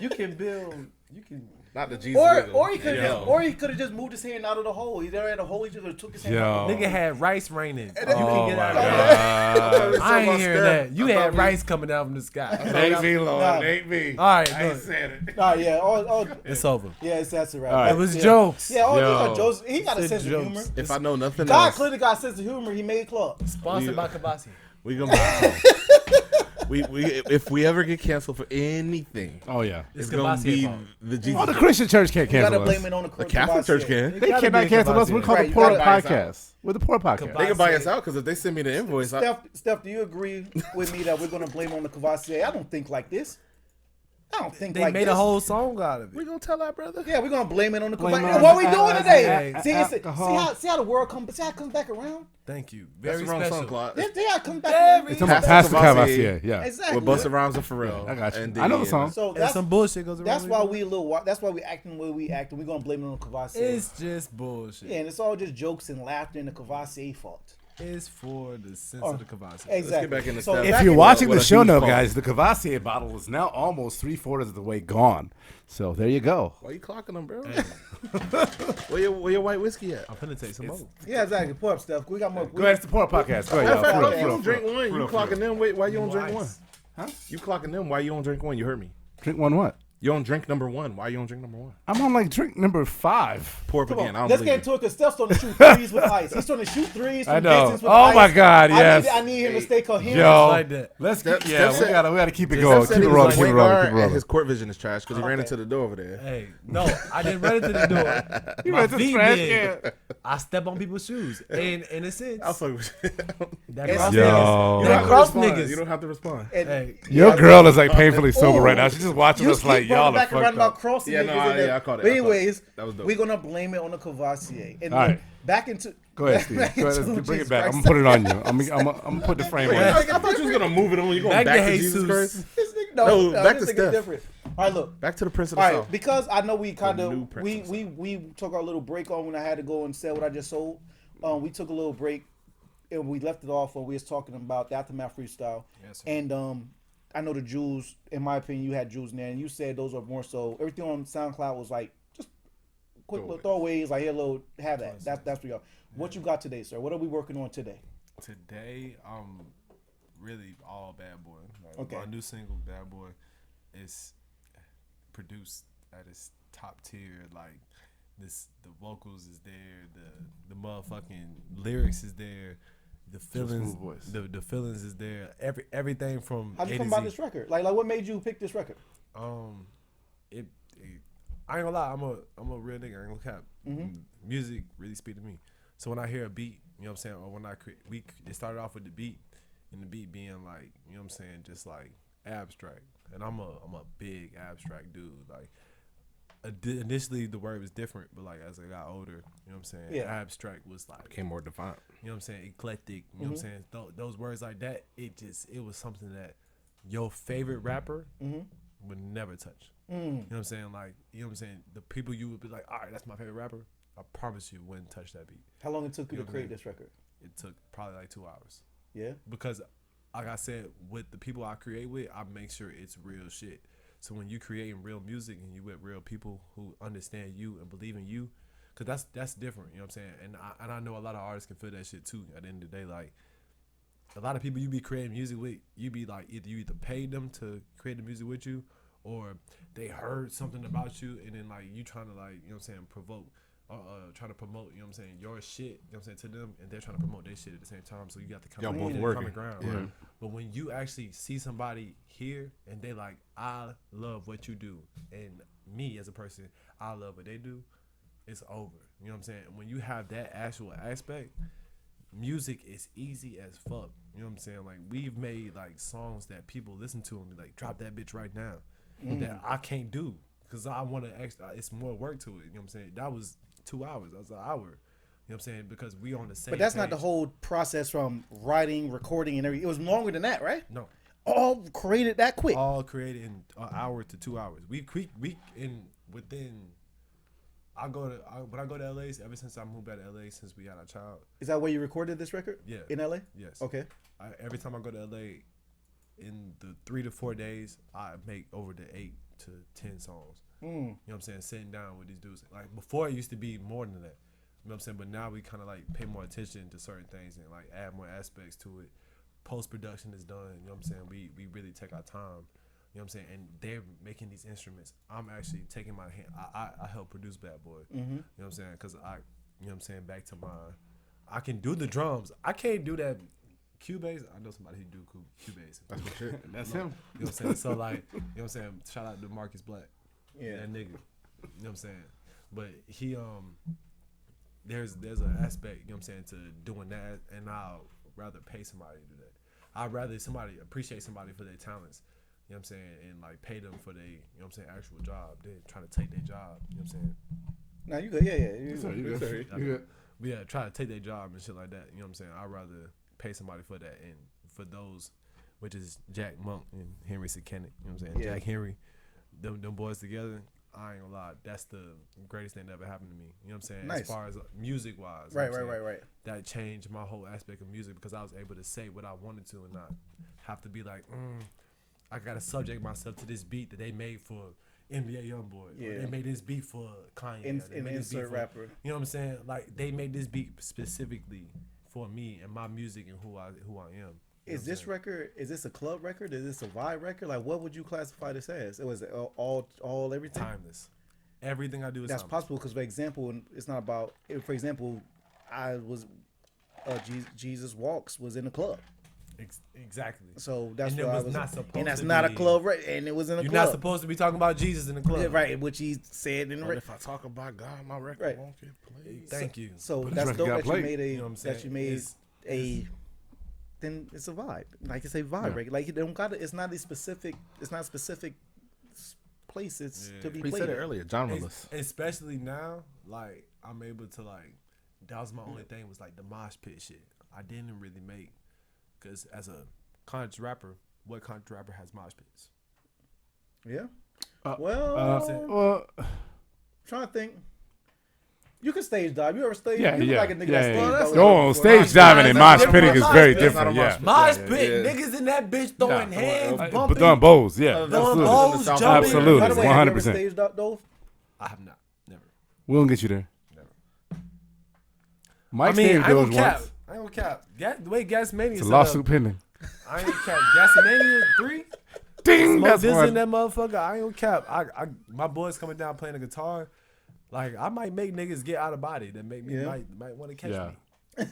you can build. You can. Not the Jesus wiggle. Or he could Yeah. have, or he could have just moved his hand out of the hole. He there had a hole. He just took his hand out. Yo. Nigga had rice raining. You Oh, can get my out of that. God. I ain't hearing that. You had rice coming down from the sky. Ain't me, Lord. Nah. Ain't me. All right, I ain't look, said it. Nah, yeah, all it's over. yeah, that's it, right. All right. It was yeah. jokes. Yeah, all these Yo. are jokes. He got a It's sense of jokes. humor. If I know nothing God else, clearly got a sense of humor. He made club. Sponsored by Kabasi. we gonna we if we ever get canceled for anything, Oh, yeah. it's It's gonna Kabasi be fault. the Jesus. Oh, the Christian church can't You gotta cancel us. blame it on the The Catholic Church can. They cannot cancel us. We're called Right, the you Poor gotta buy us Podcast. We're the Poor Podcast. They can buy us out because if they send me the invoice, Steph, do you agree with me that we're gonna blame on the Cavassier? I don't think like this. I don't think They like made this. a whole song out of we it. gonna tell our brother. Yeah, we're gonna blame it on the Blame Cavassier. it What on we the doing today? alcohol. See how the world comes. See how it comes back around. Thank you. That's Very the wrong special. song, Claude. See how it comes back Very around. It's about Pastor Pastor Cavassier. Cavassier. Yeah. Exactly. With Busta Rhymes and Pharrell. I got you. And I know the Diddy song. So And that's some bullshit goes around. that's why we a little. That's why we acting the way we act, and we're gonna blame it on the Cavassier. It's just bullshit. Yeah, and it's all just jokes and laughter, and the Cavassier fault. It's for the sense of the Kabasi. Exactly. back into So Steph. If back you're in- watching what the a show huge now, fault. guys, the Cavassier bottle is now almost 3/4 of the way gone. So there you go. Why you clocking them, bro? Where your white whiskey at? I'm finna take some more. Yeah, exactly. Pour up, Steph. We got more. Go ahead, it's the Poor Podcast. Go Matter ahead, of fact, y'all. look, you don't drink one. You clocking them. Wait, why you don't drink Ice. one? Huh? You clocking them. Why you don't drink one? You heard me. Drink one what? You don't drink number one. Why you don't drink number one? I'm on like drink number 5. Pour up Come again. I on, don't let's believe get into it because Steph's starting to shoot threes with ice. He's starting to shoot threes from I know. distance with Oh ice. my God, yes. I need him to stay coherent. Yo, like that. let's Steph- keep, yeah, Steph we said- gotta keep it Steph going. said Keep he it was rolling. a Keep it point rolling. guard Keep it and rolling. his court vision is trash because he ran Okay. into the door over there. Hey, no, I didn't run into the door. You My ran to the feet trash did. can. I step on people's shoes. And in a sense, I'll fuck with you. that Yo. cross Yo. niggas. You don't That have to cross respond. niggas. You don't have to respond. And Hey, Your girl is like painfully sober right now. She's just watching you us like keep y'all running are back around fucked about up. crossing Yeah, niggas. no, and yeah, then- I caught it. But I caught it. anyways, That was dope. we're gonna blame it on the Cavassier. And All right. back into. Go ahead, Steve. back Go ahead, into let's bring it Jesus back. I'm Christ. gonna put it on you. I'm gonna put the frame on Wait, you. I thought you was gonna move it on. You going Back back to to Jesus Jesus. Christ? This nigga, No, back this to nigga Steph. different. All right, look. Back to the Prince of All the right, South. because I know we kind new of Prince of we took our little break on when I had to go and sell what I just sold. We took a little break and we left it off when we was talking about the Aftermath freestyle. Yes, sir. And I know the jewels. In my opinion, you had jewels in there, and you said those are more so. Everything on SoundCloud was like just quick little throwaways. Like here, little have that. That's what y'all. What you got today, sir? What are we working on today? Today, really all Bad Boy. Like, Okay. My new single, Bad Boy, is produced at its top tier. Like the vocals is there, the motherfucking lyrics is there, the feelings, smooth voice. the feelings is there. Everything from How'd you A come to about Z. this record? Like what made you pick this record? It I ain't gonna lie, I'm a real nigga. I ain't gonna cap. Mm-hmm. Music really speak to me. So when I hear a beat, you know what I'm saying, or when I create, it started off with the beat, and the beat being like, you know what I'm saying, just like abstract. And I'm a big abstract dude. Like initially the word was different, but like as I got older, you know what I'm saying, Yeah. abstract was like, Became more defined. you know what I'm saying, eclectic. You know what I'm saying, those words like that. It was something that your favorite rapper would never touch. You know what I'm saying? Like, you know what I'm saying? The people you would be like, all right, that's my favorite rapper. I promise you wouldn't touch that beat. How long it took you Yeah, to create man. this record? It took probably like 2 hours. Yeah. Because, like I said, with the people I create with, I make sure it's real shit. So when you creating real music and you with real people who understand you and believe in you, because that's different, you know what I'm saying? And I know a lot of artists can feel that shit too at the end of the day. Like, a lot of people you be creating music with, you be like, you either paid them to create the music with you, or they heard something about you and then like you trying to like, you know what I'm saying, provoke, trying to promote, you know what I'm saying, your shit, you know what I'm saying, to them, and they're trying to promote their shit at the same time. So you got to come Y'all both common working. ground. Yeah. But when you actually see somebody here and they like, I love what you do, and me as a person, I love what they do, it's over. You know what I'm saying? When you have that actual aspect, music is easy as fuck. You know what I'm saying? Like, we've made like songs that people listen to and be like, drop that bitch right now. That I can't do because I want to extra. It's more work to it. You know what I'm saying? That was 2 hours. That was an hour. You know what I'm saying? Because we on the same. But that's not page. the whole process from writing, recording, and everything. It was longer than that, right? No, All created that quick. all created in an hour to 2 hours. We in within. When I go to LA, ever since I moved back to LA, since we had our child. Is that where you recorded this record? Yeah. In LA? Yes. Okay. Every time I go to LA, in the 3 to 4 days, I make over the 8 to 10 songs. You know what I'm saying? Sitting down with these dudes. Like, before it used to be more than that. You know what I'm saying? But now we kind of like pay more attention to certain things and like add more aspects to it. Post production is done. You know what I'm saying? We really take our time. You know what I'm saying? And they're making these instruments. I'm actually taking my hand. I help produce Bad Boy. You know what I'm saying? Because you know what I'm saying? Back to I can do the drums. I can't do that Cubase. I know somebody who do Cubase. That's what shit. That's him. You know what I'm saying? So like, you know what I'm saying? Shout out to Marcus Black. Yeah. That nigga. You know what I'm saying? But he there's an aspect, you know what I'm saying, to doing that, and I'll rather pay somebody to do that. I'd rather somebody appreciate somebody for their talents, you know what I'm saying, and like pay them for their, you know what I'm saying, actual job than trying to take their job, you know what I'm saying? Now you good. Yeah. You Sorry, you good. good. You good. But yeah, try to take their job and shit like that, you know what I'm saying? I'd rather pay somebody for that, and for those, which is Jack Monk and Henry Sickenick, you know what I'm saying? Yeah. Jack Henry, them boys together, I ain't gonna lie, that's the greatest thing that ever happened to me. You know what I'm saying? Nice. As far as music wise. Right. That changed my whole aspect of music because I was able to say what I wanted to and not have to be like, I gotta subject myself to this beat that they made for NBA YoungBoy. Yeah. Or they made this beat for Kanye. They made this beat Insert for- rapper. You know what I'm saying? Like, they made this beat specifically for me and my music and who I am. You know Is what this I'm saying? record? Is this a club record? Is this a vibe record? Like, what would you classify this as? It was all everything. Timeless? Everything I do is That's timeless. possible because, for example, it's not about. For example, I was Jesus Walks was in the club, Exactly. so that's And it what I was was. not supposed and that's to not a be- club, right? And it was in a You're club. not supposed to be talking about Jesus in the club. Yeah, right, which he said in the But record. if I talk about God, my record Right. won't get played. Thank you. So But that's this dope record that got you played. made You know what I'm saying? that you made It's- then it's a vibe. Like it's a vibe record. Like it don't got it's not a specific. It's not a specific place. It's to be We played. said it earlier, genreless. Especially now, like, I'm able to, like, that was my only thing was like the mosh pit shit. I didn't really make, because as a conscious rapper, what conscious rapper has mosh pits? Yeah. Uh, Well, Well, trying to think. You can stage dive. You ever stage? yeah, you look yeah, like a nigga yeah, that yeah. stage dive. Yo, on stage diving and mosh pitting is very different. Yeah. Mosh Yeah, pit, yeah. niggas in that bitch throwing Yeah. hands, But bumping. doing bows, yeah. Throwing Absolutely. bows, South jumping. Absolutely. By the way, have you ever 100%. staged up though? I have not, never. We gonna get you there. Never. Mike I mean, staged I ain't those gonna cap. once. I ain't gonna cap. The way Gas Mania It's a set lawsuit up, pending. I ain't gonna cap. Gas Mania 3. Ding. Smoke That's this one. in that motherfucker. I ain't gonna cap. I my boys coming down playing the guitar. Like, I might make niggas get out of body that make me Yeah. might want to catch Yeah. me.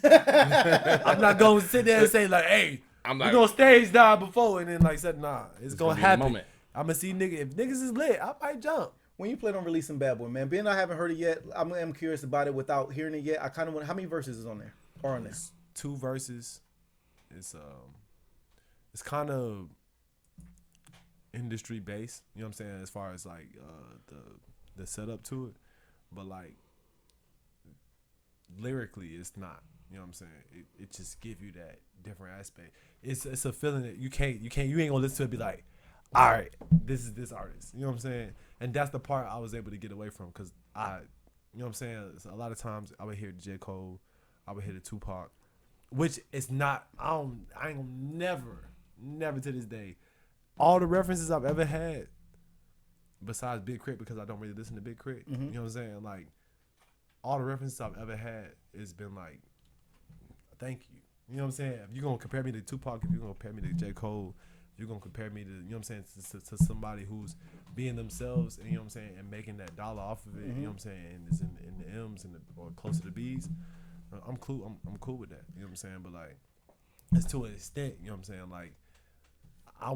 I'm not gonna sit there and say like, hey, I'm we like, gonna stage dive before and then like said, nah, it's gonna gonna be the happen. moment. I'm gonna see niggas. If niggas is lit, I might jump. When you plan on releasing Bad Boy, man, being I haven't heard it yet, I'm curious about it without hearing it yet. I kind of want. How many verses is on there? Or on there? It's 2 verses. It's kind of industry based. You know what I'm saying? As far as like the setup to it, but like lyrically, it's not. You know what I'm saying? It just give you that different aspect. It's a feeling that you ain't gonna listen to it and be like, all right, this is this artist. You know what I'm saying? And that's the part I was able to get away from because you know what I'm saying? A lot of times I would hear J. Cole, I would hear the Tupac, which is not. I ain't gonna never to this day. All the references I've ever had, besides Big Crit, because I don't really listen to Big Crit. You know what I'm saying? Like, all the references I've ever had has been like, thank you. You know what I'm saying? If you're gonna compare me to Tupac, if you're gonna compare me to J. Cole, if you're gonna compare me to, you know what I'm saying, to somebody who's being themselves, and you know what I'm saying, and making that dollar off of it, you know what I'm saying, and it's in the M's and or close to the B's. I'm cool. I'm cool with that. You know what I'm saying? But like, it's to an extent. You know what I'm saying? Like, I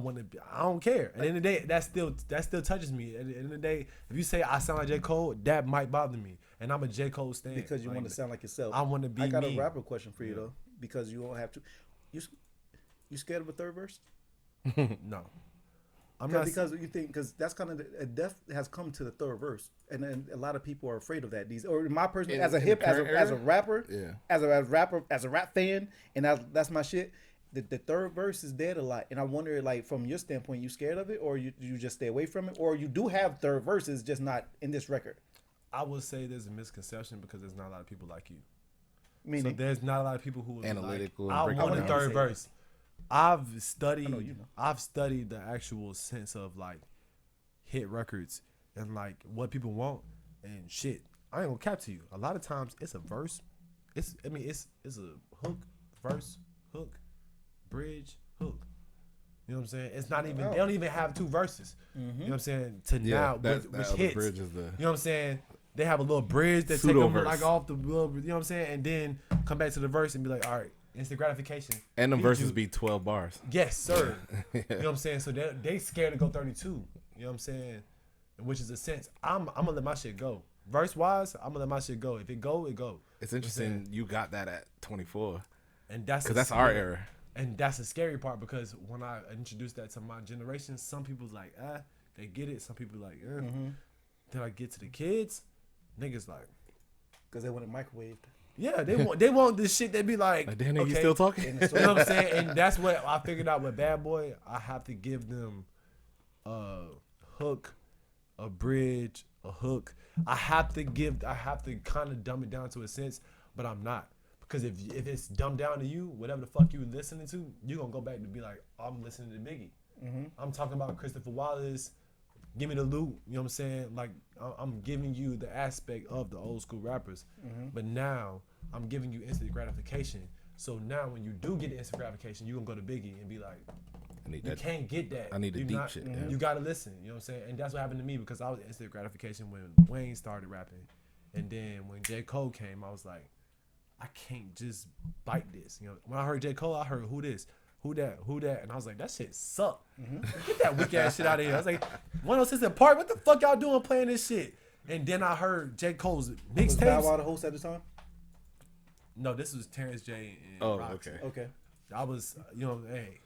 don't care. At the end of the day, that still touches me. At the end of the day, if you say I sound like J. Cole, that might bother me, and I'm a J. Cole stan because you want to sound like yourself. I want to be. I got me. a rapper question for you though, because you won't have to. You scared of a third verse? No, I'm not. Because you think because that's kind of a death has come to the third verse, and then a lot of people are afraid of that. My person as a rapper, as a rap fan, and that's my shit. The third verse is dead a lot, and I wonder, like, from your standpoint, you scared of it, or you just stay away from it, or you do have third verses, just not in this record. I would say there's a misconception because there's not a lot of people like you. Meaning? So there's not a lot of people who are analytical. Like, I want a third verse. I've studied the actual sense of like hit records and like what people want and shit. I ain't gonna cap to you. A lot of times it's a verse. It's a hook, verse, hook, bridge, hook. You know what I'm saying? It's not even. They don't even have two verses. You know what I'm saying? Which hits. Bridge is you know what I'm saying? They have a little bridge that take them like off the. You know what I'm saying? And then come back to the verse and be like, all right, instant gratification. And the verses be 12 bars. Yes, sir. You know what I'm saying? So they scared to go 32. You know what I'm saying? Which is a sense. I'm gonna let my shit go. Verse wise, I'm gonna let my shit go. If it go, it go. It's interesting you got that at 24. And that's because that's our era. And that's the scary part because when I introduced that to my generation, some people's like, they get it. Some people like, Then I get to the kids, niggas like, because they want it microwaved. Yeah, they want this shit. They be like, damn, okay. You still talking? You know what I'm saying? And that's what I figured out with Bad Boy. I have to give them a hook, a bridge, a hook. I have to kind of dumb it down to a sense, but I'm not. Because if it's dumbed down to you, whatever the fuck you listening to, you're going to go back to be like, I'm listening to Biggie. I'm talking about Christopher Wallace. Give me the loot. You know what I'm saying? Like, I'm giving you the aspect of the old school rappers. But now, I'm giving you instant gratification. So now when you do get the instant gratification, you're going to go to Biggie and be like, you can't get that. I need the deep shit. Yeah. You got to listen. You know what I'm saying? And that's what happened to me because I was instant gratification when Wayne started rapping. And then when J. Cole came, I was like, I can't just bite this. You know, when I heard J. Cole, I heard who this, who that, and I was like, that shit suck. Get that weak ass shit out of here. I was like, 106 & Park, what the fuck y'all doing playing this shit? And then I heard J. Cole's mixtapes. Was Bow Wow the host at the time? No, this was Terrence J. and Roxy. Okay. I was, hey.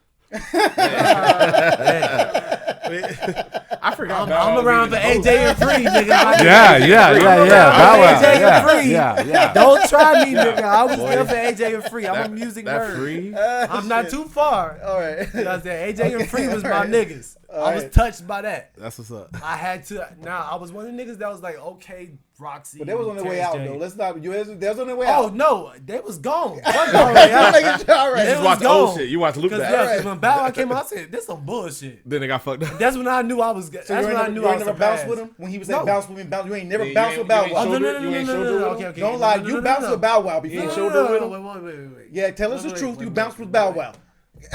I forgot. I'm around for AJ and Free, nigga. Yeah. Bow Wow. AJ and Free. Yeah. Don't try me, nigga. I was there for AJ and Free. I'm a music nerd. Free? I'm not too far. All right. You know what I'm saying? AJ and Free was my niggas. All I was touched by that. That's what's up. I had to. I was one of the niggas that was like, okay, Roxy. But they was on their way out, though. Let's not. They was on their way out. out. No, they was gone. Fuck all right. All right. You just watch old shit. You watch Loop Back. Because when Bow Wow came out, I said, this some bullshit. Then they got fucked up. That's when I knew I was. That's when I knew I was never bounced with him when he was like bounce with me. You ain't never bounced with Bow Wow. No. Okay. Don't lie. You bounced with Bow Wow before. Wait. Yeah, tell us the truth. You bounced with Bow Wow.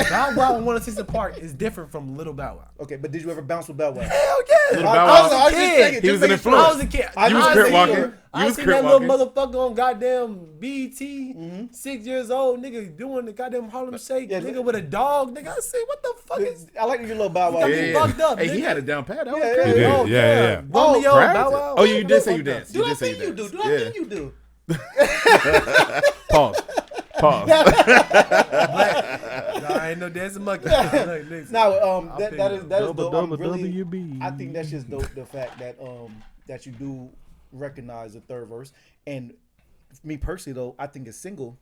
Bow Wow and 106 & Park is different from Little Bow Wow. Okay, but did you ever bounce with Bow Wow? Hell yeah! Little Bow Wow. I was a kid. He was an influence. I was a kid. You was crip walking. I seen that little motherfucker on goddamn BT, 6 years old, nigga doing the goddamn Harlem Shake, nigga with a dog, nigga. I say, what the fuck is? I like your little Bow Wow. Fucked up. Hey, nigga. he had it down pat. That was He did. Yeah. Romeo, Bow Wow. Oh, you did say you danced. Do I think you do? Do I think you do? Pause. I ain't no dancing monkey. Now, that is dope. I think that's just dope. The fact that that you do recognize the third verse, and me personally though, I think it's single.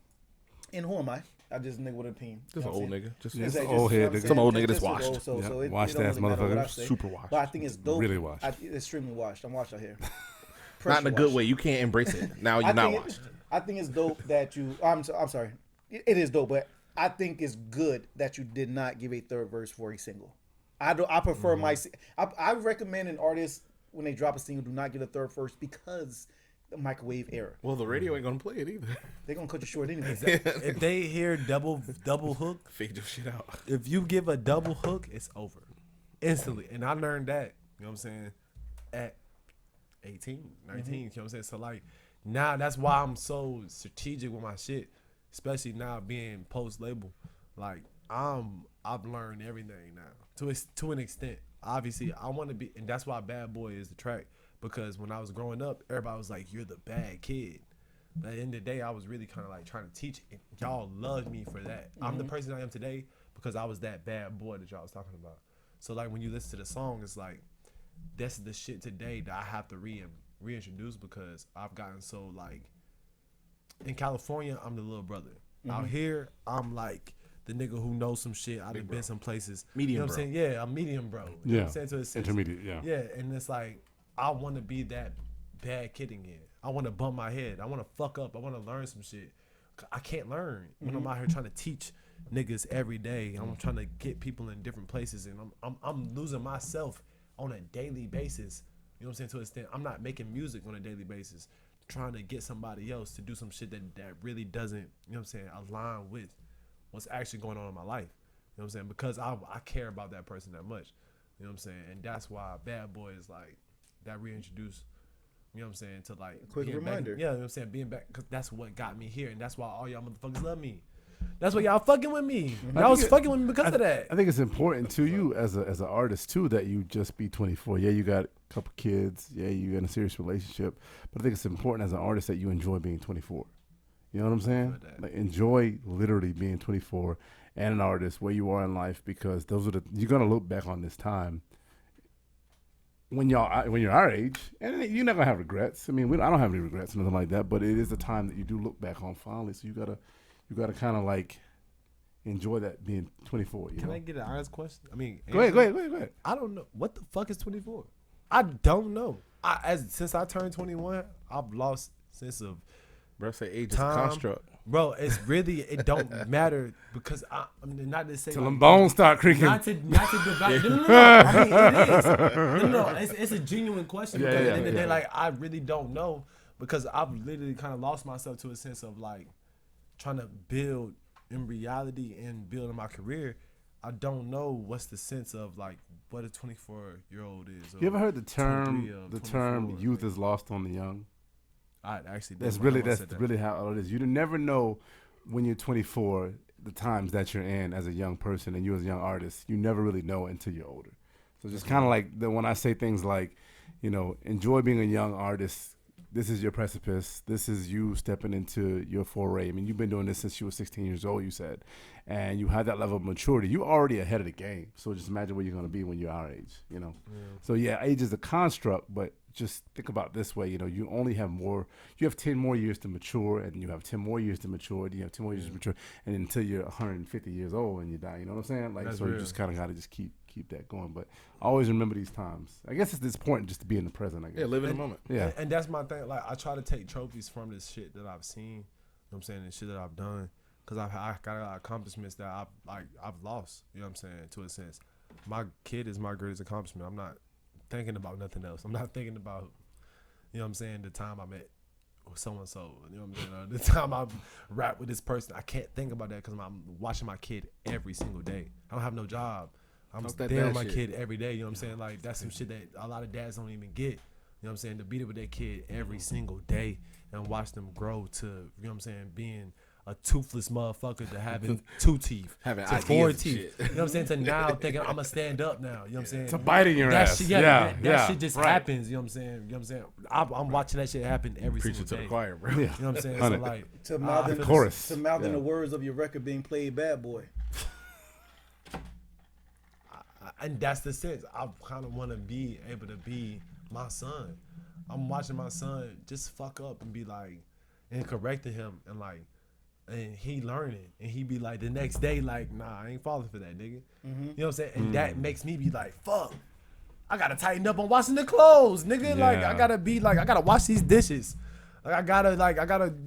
And who am I? I just nigga with a team. Just an old nigga. Just old head nigga. Some old nigga that's washed. Washed ass motherfucker. Super washed. But I think it's dope. Really washed. Extremely washed. I'm washed out here. Not in a good way. You can't embrace it. Now you're not washed. I think it's dope that you. I'm sorry. It is dope, but I think it's good that you did not give a third verse for a single. I prefer I recommend an artist when they drop a single do not get a third verse because microwave era. Well, the radio ain't gonna play it either. They're gonna cut you short anyway. If they hear double hook, Fade your shit out. if you give a double hook, it's over instantly. And I learned that, you know what I'm saying, at 18, 19, you know what I'm saying? So like now that's why I'm so strategic with my shit, especially now being post label. Like I've learned everything now to an extent. Obviously, I want to be, and that's why Bad Boy is the track, because when I was growing up, everybody was like, "You're the bad kid." But at the end of the day, I was really kind of like trying to teach it. Y'all loved me for that. I'm the person I am today because I was that bad boy that y'all was talking about. So like when you listen to the song, it's like that's the shit today that I have to reintroduce because I've gotten so like in California, I'm the little brother. Out here, I'm like the nigga who knows some shit. I've been some places. Medium you know what bro. I'm saying? Yeah, I'm medium bro. You know what I'm saying? So it's intermediate. Yeah. yeah, and it's like I want to be that bad kid again. I want to bump my head. I want to fuck up. I want to learn some shit. I can't learn when I'm out here trying to teach niggas every day. I'm trying to get people in different places, and I'm losing myself on a daily basis. You know what I'm saying? To an extent, I'm not making music on a daily basis, trying to get somebody else to do some shit that really doesn't, you know what I'm saying, align with what's actually going on in my life. You know what I'm saying? Because I care about that person that much. You know what I'm saying? And that's why Bad Boy is like that reintroduced, you know what I'm saying, to like Quick being reminder. Back, yeah, you know what I'm saying, being back, because that's what got me here, and that's why all y'all motherfuckers love me. That's why y'all fucking with me. Y'all was fucking with me because of that. I think it's important to you as an artist too that you just be 24. Yeah, you got a couple kids. Yeah, you in a serious relationship. But I think it's important as an artist that you enjoy being 24. You know what I'm saying? Like enjoy literally being 24 and an artist where you are in life, because those are you're gonna look back on this time when you're our age, and you're not gonna have regrets. I mean, I don't have any regrets or nothing like that. But it is a time that you do look back on fondly. So you gotta kind of like enjoy that being 24. Can I get an honest question? I mean, Go ahead. I don't know what the fuck is 24. I don't know. Since I turned 21, I've lost sense of Bro, say age time. is a construct. Bro, it's really, it don't matter because I mean, not to say Till like, them bones start creaking. not to divide. No. I mean, it is. No. It's a genuine question because at the end of the day, like I really don't know because I've literally kind of lost myself to a sense of like trying to build in reality and building my career. I don't know what's the sense of like what a 24-year-old is. You ever heard the 23 term? or The term 24, "youth is lost on the young." I actually That's did when really I said that. how it is. You never know when you're 24 the times that you're in as a young person and you as a young artist. You never really know until you're older. So just kind of like when I say things like, you know, enjoy being a young artist. This is your precipice. This is you stepping into your foray. I mean, you've been doing this since you were 16 years old, you said, and you had that level of maturity. You're already ahead of the game. So just imagine where you're going to be when you're our age, you know? Yeah. So yeah, age is a construct, but just think about it this way, you know, you have 10 more years to mature, and you have 10 more years to mature, and you have 10 more years to mature, and until you're 150 years old and you die, you know what I'm saying? Like, that's so real. You just kind of got to just keep that going. But always remember these times. I guess it's important just to be in the present, I guess. Yeah, live in the moment. Yeah. And that's my thing. Like, I try to take trophies from this shit that I've seen, you know what I'm saying, and shit that I've done, because I got a lot of accomplishments that I've lost, you know what I'm saying, to a sense. My kid is my greatest accomplishment. I'm not thinking about nothing else. I'm not thinking about, you know what I'm saying, the time I met so-and-so, you know what I'm saying, the time I rap with this person. I can't think about that because I'm watching my kid every single day. I don't have no job. I'm there with my kid every day, you know what I'm saying? Like, that's some shit that a lot of dads don't even get, you know what I'm saying, to be there with their kid every single day and watch them grow to, you know what I'm saying, being a toothless motherfucker to having 2 teeth, having to ideas 4 and teeth. shit. You know what I'm saying? To now thinking I'm gonna stand up now. You know what I'm saying? To biting your that ass. Shit, that shit just happens. You know what I'm saying? You know what I'm saying? I'm watching that shit happen every Preaching single to day. the choir, bro. Yeah. You know what I'm saying? So like To mouthing chorus. To mouthing the words of your record being played, Bad Boy. and that's the sense. I kind of want to be able to be my son. I'm watching my son just fuck up and be like, and correcting him and like, and he learning and he be like the next day like, nah, I ain't falling for that nigga. You know what I'm saying? And that makes me be like, fuck, I gotta tighten up on washing the clothes, nigga. Like I gotta be like, I gotta wash these dishes. Like I gotta,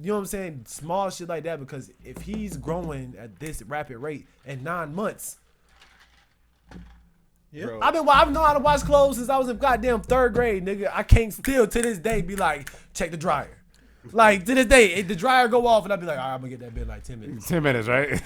you know what I'm saying? Small shit like that, because if he's growing at this rapid rate in 9 months, Bro. I've known how to wash clothes since I was in goddamn 3rd grade, nigga. I can't still to this day be like, check the dryer. Like to this day, the dryer go off and I'd be like, all right, I'm gonna get that bit in like 10 minutes. 10 minutes, right?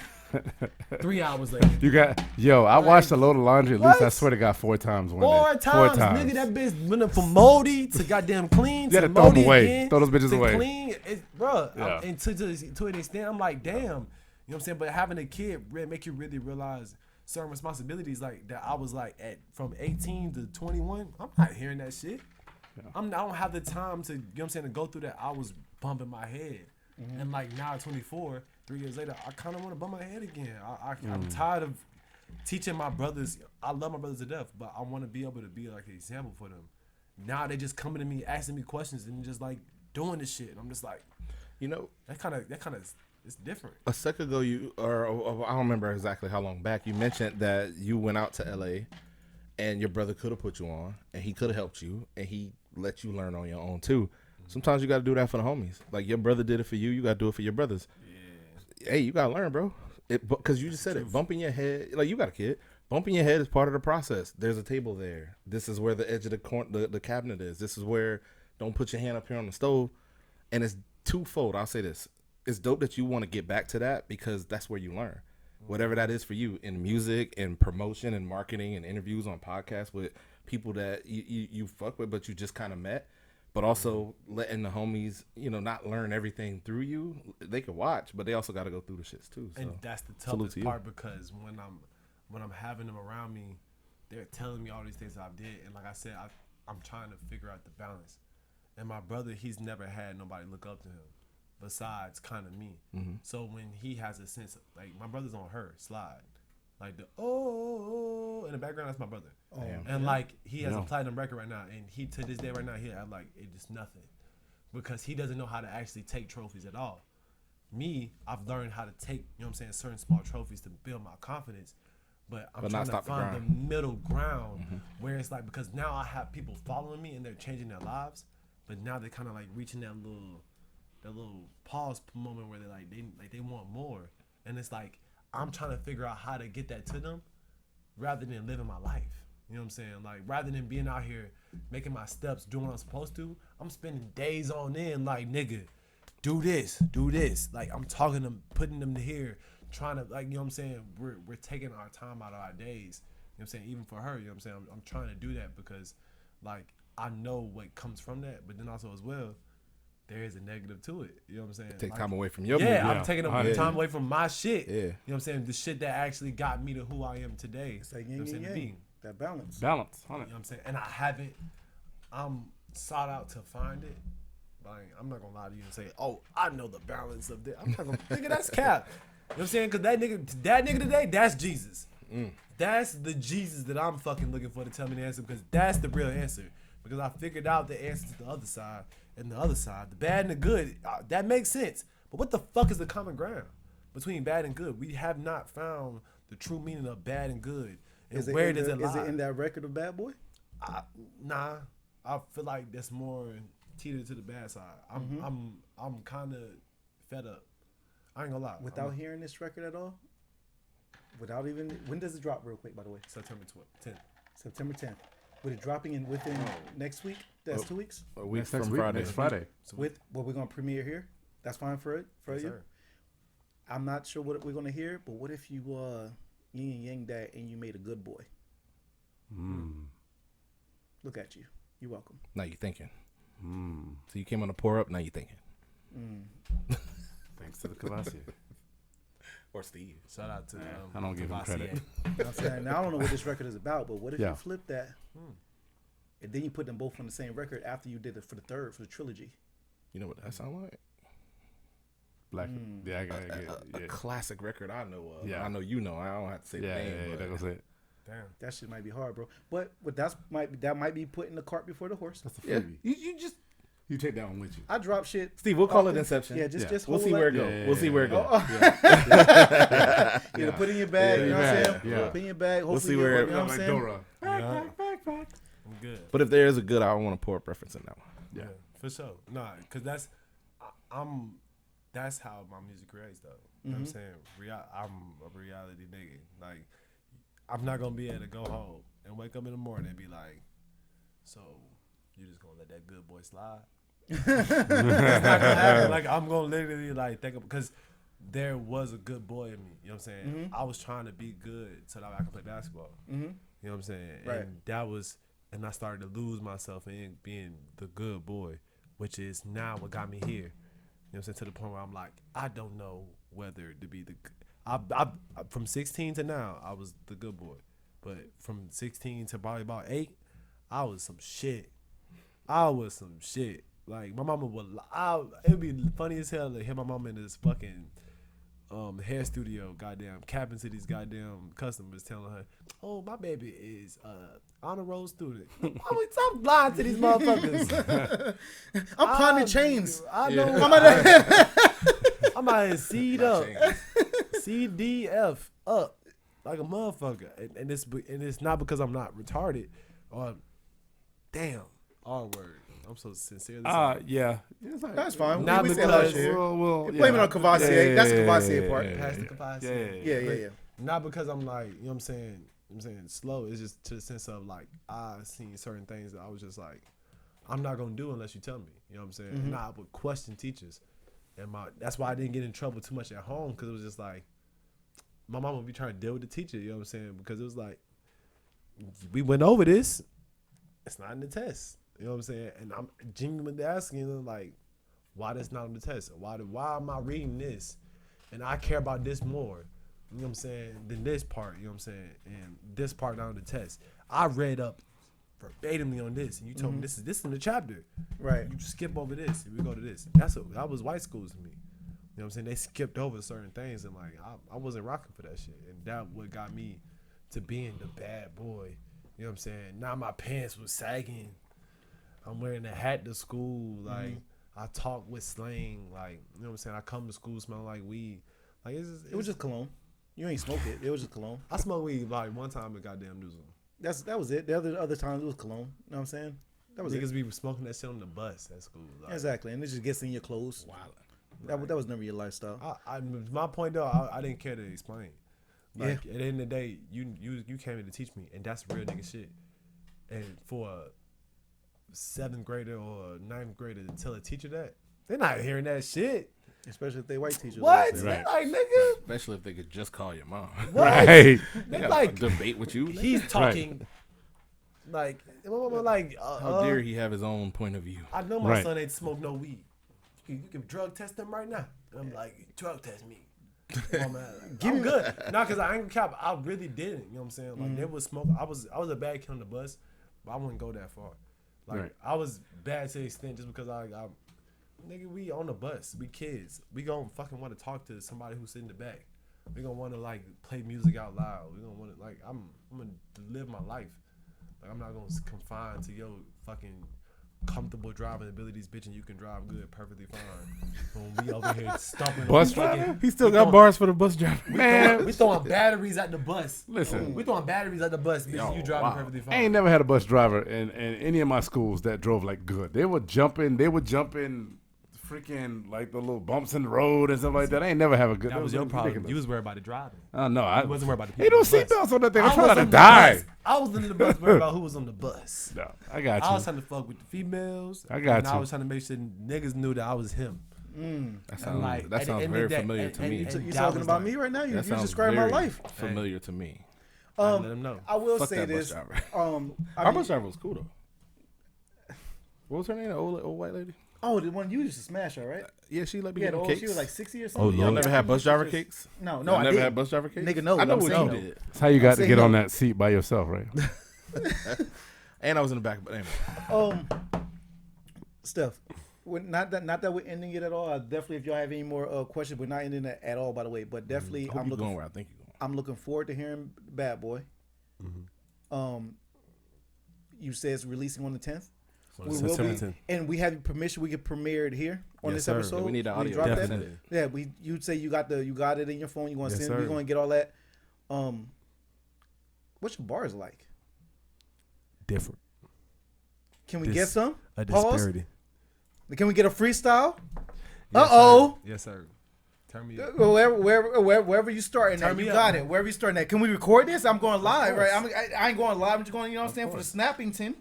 3 hours later. You got I washed a load of laundry at least. I What? swear to God 4 times one Four day. times, nigga. That bitch went from moldy to goddamn clean. You to had to throw 'em moldy away. again, Throw those bitches to away. Clean, bro. Yeah. And to an extent, I'm like, damn. You know what I'm saying? But having a kid make you really realize certain responsibilities like that. I was like from 18 to 21. I'm not hearing that shit. I don't have the time to, you know what I'm saying, to go through that. I was bumping my head. And like now at 24, 3 years later, I kind of want to bump my head again. I'm tired of teaching my brothers. I love my brothers to death, but I want to be able to be like an example for them. Now they just coming to me, asking me questions and just like doing this shit. And I'm just like, You know, that kind of it's different. a second ago, I don't remember exactly how long back, you mentioned that you went out to LA and your brother could have put you on and he could have helped you and he let you learn on your own too. Sometimes you got to do that for the homies. Like your brother did it for you to do it for your brothers. Yeah. Hey, you got to learn, bro. Because you just said it. Bumping your head, like you got a kid. Bumping your head is part of the process. There's a table there. This is where the edge of the cabinet is. This is where don't put your hand up here on the stove. And it's twofold. I'll say this. It's dope that you want to get back to that because that's where you learn. Whatever that is for you in music and promotion and marketing and interviews on podcasts with people that you fuck with but you just kind of met. But also letting the homies, not learn everything through you. They can watch, but they also got to go through the shits too. So. And that's the Salute toughest to you. part because when I'm having them around me, they're telling me all these things I've did, and like I said, I'm trying to figure out the balance. And my brother, he's never had nobody look up to him besides kind of me. Mm-hmm. So when he has a sense of, like, my brother's on her slide, like the oh in the background, that's my brother. Oh, And like he has Yeah. a platinum record right now, and he to this day right now he had like it just nothing, because he doesn't know how to actually take trophies at all. Me, I've learned how to take, you know what I'm saying, certain small trophies to build my confidence, but I'm But trying not to stop the find the grind. middle ground where it's like, because now I have people following me and they're changing their lives, but now they're kind of like reaching that little pause moment where they want more, and it's like I'm trying to figure out how to get that to them rather than living my life. You know what I'm saying? Like, rather than being out here making my steps, doing what I'm supposed to, I'm spending days on end like, nigga, do this. Like, I'm talking to them, putting them to here, trying to, like, you know what I'm saying? We're taking our time out of our days. You know what I'm saying? Even for her, you know what I'm saying? I'm trying to do that because, like, I know what comes from that, but then also as well, there is a negative to it. You know what I'm saying? Take Like, time away from your yeah, movie. I'm taking Yeah. time away from my shit. Yeah. You know what I'm saying? The shit that actually got me to who I am today. It's like You know yin what I'm and saying? To yang. be. That balance. Balance. You know what I'm saying? And I'm sought out to find it. Like, I'm not gonna lie to you and say, oh, I know the balance of this. I'm not gonna, nigga, that's cap. You know what I'm saying? Cause that nigga today, that's Jesus. That's the Jesus that I'm fucking looking for to tell me the answer, because that's the real answer. Because I figured out the answer to the other side, and the other side, the bad and the good, that makes sense. But what the fuck is the common ground between bad and good? We have not found the true meaning of bad and good. And where does it lie? Is it in that record of Bad Boy? Nah, I feel like that's more teeter to the bad side. I'm kind of fed up. I ain't gonna lie. Without hearing this record at all? Without even, when does it drop real quick, by the way? September 10th. September 10th. With it dropping within next week? That's 2 weeks? A week Next from week, Friday. next Friday. With what we're going to premiere here? That's fine for Yes, you? sir. I'm not sure what we're going to hear, but what if you yin and yang that and you made a good boy? Look at you. You're welcome. Now you thinking. So you came on the pour up. Now you thinking. Thanks to the Cavassier. Or Steve. Shout out to I don't give him Cavassier. credit. You know what I'm saying? Now, I don't know what this record is about, but what if Yeah. you flip that and then you put them both on the same record after you did it for the trilogy? You know what that sound like? Black. Yeah, I got A classic record I know of. Yeah. I know you know. I don't have to say Yeah, the name. yeah, but that was it. Damn. That shit might be hard, bro. But that might be putting the cart before the horse. That's a Yeah. freebie. You take that one with you. I drop shit. Steve, we'll call it often. Inception. Yeah, just We'll hold see where it that. goes. Yeah, We'll see where it goes. Yeah, put it in your bag. Yeah, you know what I'm yeah, saying? yeah. Put it in your bag. Hopefully see you where get it- what, you know what I'm Like saying? Dora. Yeah. I'm good. But if there is a good, I want to pour a preference in that one. Yeah. For sure. Nah, cause that's how my music creates though. You know what I'm saying? I'm a reality nigga. Like, I'm not gonna be able to go home and wake up in the morning and be like, so you just gonna let that good boy slide? It's not gonna happen. Like I'm gonna literally like think of because there was a good boy in me. You know what I'm saying? Mm-hmm. I was trying to be good so that I could play basketball. Mm-hmm. You know what I'm saying? Right. And that was, and I started to lose myself in being the good boy, which is now what got me here. You know what I'm saying? To the point where I'm like, I don't know whether to be the. I from 16 to now, I was the good boy, but from 16 to probably about 8, I was some shit. Like my mama would. It'd be funny as hell to hear my mama in this fucking hair studio, goddamn, capping to these goddamn customers, telling her, "Oh, my baby is honor roll student." Mama, stop lying to these motherfuckers. I'm climbing chains. I know. I'm out here seed up, CDF up like a motherfucker, and it's not because I'm not retarded or damn R word. I'm so sincere. Yeah. That's fine. Not We say a lot of because- shit. Well, Blame it on Cavassier. Yeah, That's the yeah, Cavassier yeah, part. yeah, Past the capacity. Yeah. Not because I'm like, you know what I'm saying? I'm saying slow. It's just to the sense of like I seen certain things that I was just like, I'm not gonna do unless you tell me. You know what I'm saying? And I would question teachers, and that's why I didn't get in trouble too much at home because it was just like my mom would be trying to deal with the teacher. You know what I'm saying? Because it was like we went over this. It's not in the test. You know what I'm saying? And I'm genuinely asking them like, why that's not on the test? Why am I reading this? And I care about this more, you know what I'm saying, than this part, you know what I'm saying? And this part not on the test. I read up verbatimly on this, and you told me this is in the chapter. Right. You just skip over this, and we go to this. That was white schools to me. You know what I'm saying? They skipped over certain things, and like I wasn't rocking for that shit. And that what got me to being the bad boy. You know what I'm saying? Now my pants was sagging. I'm wearing a hat to school. Like I talk with slang. Like you know what I'm saying. I come to school smelling like weed. Like It was just cologne. You ain't smoke it. It was just cologne. I smoked weed like one time at goddamn Newsom. That was it. The other times it was cologne. You know what I'm saying? That was Niggas it. be smoking that shit on the bus at school. Like, Exactly, and it just gets in your clothes. Wild. That was never your lifestyle. my point though, I didn't care to explain. Like at the end of the day, you came here to teach me, and that's real nigga shit. And for a 7th grader or a 9th grader to tell a teacher that, they're not hearing that shit. Especially if they white teachers. What? Right. Like nigga, Especially if they could just call your mom. what? Right. They got like a debate with you. he's talking. Like, my mama like, How dare he have his own point of view? I know my Right. son ain't smoke no weed. You can drug test him right now. And I'm like, drug test me. Mama, I'm good. Nah, cause I ain't cap. I really didn't. You know what I'm saying? Like there was smoke. I was a bad kid on the bus, but I wouldn't go that far. Like Right. I was bad to the extent just because I nigga, we on the bus. We kids. We gonna fucking want to talk to somebody who's in the back. We gonna want to like play music out loud. We gonna want to like I'm gonna live my life. Like I'm not gonna confine to your fucking comfortable driving abilities, bitch, and you can drive good, perfectly fine. When we over here stomping Bus on fucking, driver? He still got bars for the bus driver. Man, we throwing batteries at the bus. listen. We throwing batteries at the bus, bitch. Yo, You driving wow. perfectly fine. I ain't never had a bus driver in any of my schools that drove like good. They would jump in freaking like the little bumps in the road and stuff like that. I ain't never have a good. That was your problem. ridiculous. You was worried about the driving. No, I wasn't worried about the Ain't people no on the bus. seatbelts on that thing. I'm I trying was to on the die. bus. I was in the bus worried about who was on the bus. No, I got I was you. trying to fuck with the females. I got and I you. was trying to make sure niggas knew that I was him. That And sounds, like, that at the sounds end very of the day- familiar and- to and me. you You That talking was about like- me right now? You That sounds describing my very life. familiar to me. I let him know. I will Fuck say that bus this. driver. I Our mean- bus driver was cool though. What was her name? The old white lady? Oh, the one you used to smash her, right? Yeah, she let me Yeah, get them she cakes. was like 60 or Oh, something. Y'all Lord. never had bus driver cakes? No, Y'all I never didn't. had bus driver cakes? Nigga, no, I know I'm what saying you no. did. That's how you got to saying get on no. that seat by yourself, right? And I was in the back, but anyway. Steph, not that we're ending it at all. Definitely, if y'all have any more questions, we're not ending it at all, by the way. But definitely, I hope you're going where I think you're going. I'm looking forward to hearing Bad Boy. You said it's releasing on the 10th. We will September be, 10th. and we have permission. We can premiere it here on Yes, this sir. episode. Yeah, we need the audio. drop that? Definitely. Yeah, you'd say you got it in your phone. You want to Yes, send? We're sir. going to get all that. What's your bars like? Different. Can we get some? A Pause. disparity. Can we get a freestyle? Yes, Uh-oh. sir. Yes, sir. Turn me up. Wherever you starting Turn at, me you up. got it. Wherever you starting at, can we record this? I'm going live, course. right? I ain't going live. I'm just going, you know what I'm saying, for the course. snapping tin.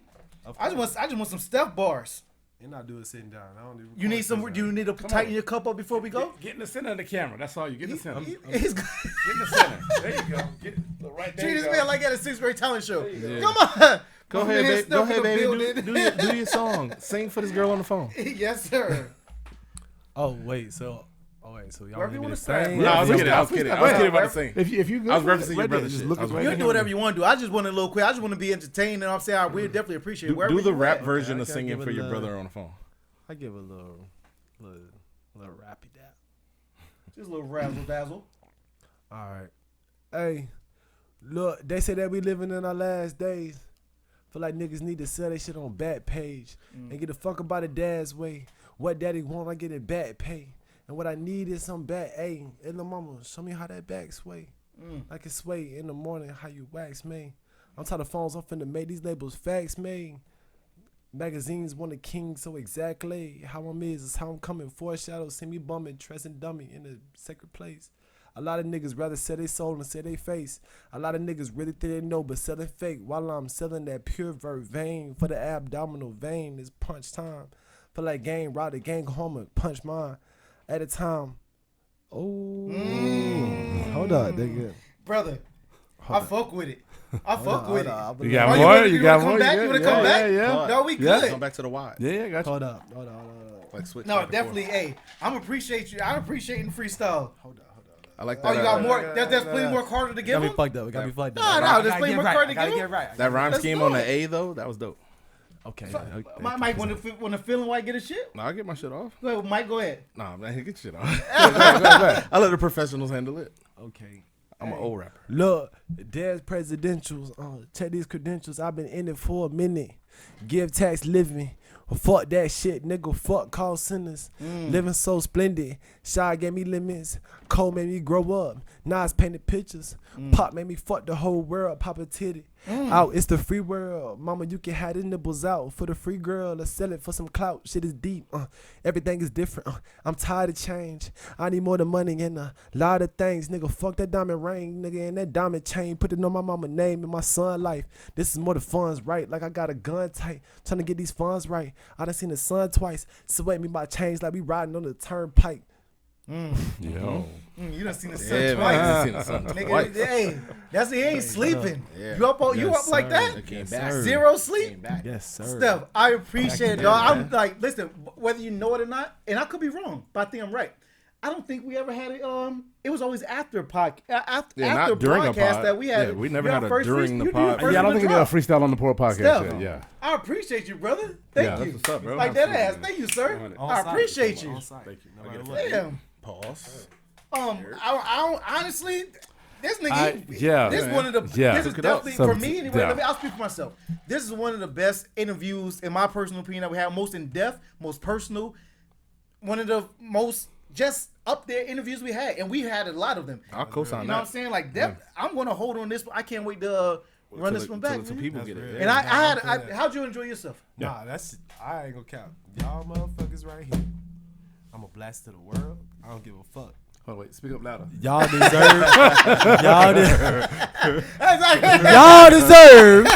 Of I just want some Steph bars. And I do it sitting down. I don't even. You need some. Do you need to tighten your cup up before we go? Get in the center of the camera. That's all you get in the center. He's Get in the center. There you go. Get right there. treat you this go. man like at a sixth-grade talent show. Yeah. Come on. Go My ahead, man baby. Go Steph in ahead, the baby. building. Do your song. Sing for this girl on the phone. Yes, sir. Oh wait, so y'all Wherever you want me wanna to start, sing? bro. No, I was freestyle, kidding. I was kidding. I was freestyle. kidding about to sing. If you go I was for it, referencing your right there, brother's just shit. look I was at right You referencing can do there. whatever you want to do. I just want a little quick. I just want to be entertained, and I'm saying we definitely appreciate it. Wherever Do the you rap at. version Okay, of I singing give for it your a- brother on the phone. I give a little rappy dap. Just a little razzle dazzle. All right. Hey, look, they say that we living in our last days. Feel like niggas need to sell their shit on Backpage and get the fuck about it dad's way. What daddy want, I get it back pay. And what I need is some back, hey, and the mama, show me how that back sway. Like it sway in the morning, how you wax me. I'm tired of phones, I'm finna make these labels facts made. Magazines want a king, so exactly how I'm is how I'm coming. Foreshadow, see me bumming, dressing dummy in the sacred place. A lot of niggas rather sell their soul than sell their face. A lot of niggas really think they know, but selling fake. While I'm selling that pure vert vein for the abdominal vein, it's punch time. Feel like gang rob the gang home and punch mine at a time. Oh, hold up, nigga. Brother, I fuck with it. I fuck with it. You got Oh, more? you You got wanna more? come back? You wanna come back? Yeah. No, we Yeah. good. Come back to the wide. Yeah, got you. Hold up. Like switch. No, back and definitely. forth. Hey, I'm appreciate you. I'm appreciating freestyle. I like Oh, that. you got more? There's plenty more Carter to give Got me him. fucked up. Got me fucked up. No, there's plenty more Carter to give him. That rhyme Let's scheme do on it. the A though, that was dope. Okay. Mike, when the feeling white get his shit. No, I get my shit off. Go ahead, Mike, go ahead. Nah, man, get shit off. I let the professionals handle it. Okay. I'm an old rapper. Look, there's presidentials. Check these credentials. I've been in it for a minute. Give tax living. Fuck that shit, nigga. Fuck call centers. Living so splendid. Shy gave me limits. Cole made me grow up. Nas painted pictures. Pop made me fuck the whole world. Pop a titty. Out, it's the free world. Mama, you can have the nipples out for the free girl. Let's sell it for some clout. Shit is deep. Everything is different. I'm tired of change. I need more than money and a lot of things. Nigga, fuck that diamond ring. Nigga, and that diamond chain. Put it on my mama name and my son life. This is more the funds, right? Like I got a gun tight. Trying to get these funds right. I done seen the sun twice. Sweat me by change like we riding on the turnpike. Yo. You done seen the sun Yeah, twice. man, I seen the sun Nigga, twice. hey, that's he ain't sleeping. Yeah. You up Yes, like sir. that? It came Yes, back. sir. Zero sleep? Came back. Yes, sir. Steph, I appreciate it, Back dog. in I'm like, listen, whether you know it or not, and I could be wrong, but I think I'm right. I don't think we ever had it. It was always after after not during a podcast pod. that we had. Yeah, we never your had a first during the you pod. first Yeah, I don't one think to we did a drop. freestyle on the poor podcast Steph, yet. Yeah. I appreciate you, brother. Thank Yeah, you. What's up, bro? Like that ass. Thank you, sir. On I site. appreciate you. On site. Thank you. No I get matter it. what. Damn. Pause. I don't honestly. This nigga, yeah, this man. one of the. Yeah. This is Look it up. definitely So, for me anyway. yeah. I'll speak for myself. This is one of the best interviews, in my personal opinion, that we have. Most in depth, most personal. One of the most just up there interviews we had, and we had a lot of them. I'll co-sign You know what I'm that. saying? Like depth. I'm gonna hold on this. I can't wait to run this one back. Till man. people get it. And how'd you enjoy yourself? Nah, I ain't gonna count. Y'all motherfuckers right here. I'm a blast to the world. I don't give a fuck. Hold on, wait, speak up louder. Y'all deserve. Exactly. y'all deserve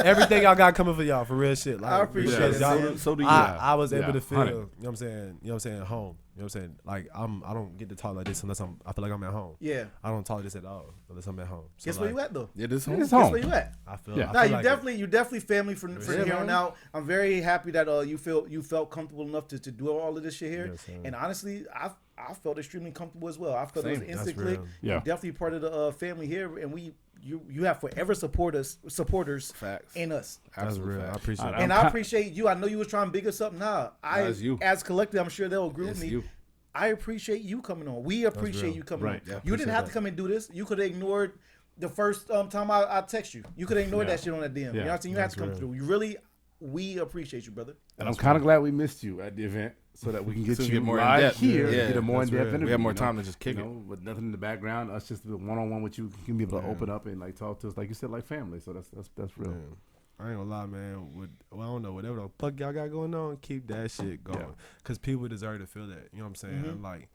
everything y'all got coming for y'all for real shit. Like, I appreciate because it, y'all- man. So do you. I was able Yeah, to feel, 100. you know what I'm saying? You know what I'm saying? Home. You know what I'm saying? Like I don't get to talk like this unless I feel like I'm at home. Yeah. I don't talk like this at all unless I'm at home. So Guess where like, you at though? Yeah, this home. It's Guess home. where you at? I feel. Yeah. I No, feel you like definitely family from Yeah, here on man. out. I'm very happy that you felt comfortable enough to do all of this shit here. Yes, sir. And honestly, I felt extremely comfortable as well. I felt it was Same. an instant That's click. real. Yeah. You're definitely part of the family here, and you have forever supporters Facts. in us. That's Absolute real. I facts. appreciate it. And I appreciate you. I know you was trying to big us up. Nah, it's you. as collective, I'm sure they'll agree with It's me. you. I appreciate you coming on. We appreciate real. you coming Right. on. Yeah, You didn't appreciate have to that. come and do this. You could have ignored the first time I text you. You could have ignored Yeah. that shit on that DM. You know Yeah. what I'm saying? You had to That's come real. through. You really, we appreciate you, brother. And I'm kind of glad we missed you at the event so that we can get So we you get more live in-depth. here, Yeah, get a more that's in-depth real. interview. We have more you know? time to just kick you it. know, with nothing in the background. Us just the one-on-one with you. You can be able to open up and like talk to us, like you said, like family. So that's real. Man, I ain't gonna lie, man. I don't know, whatever the fuck y'all got going on, keep that shit going. Yeah. Cause people deserve to feel that. You know what I'm saying? Like,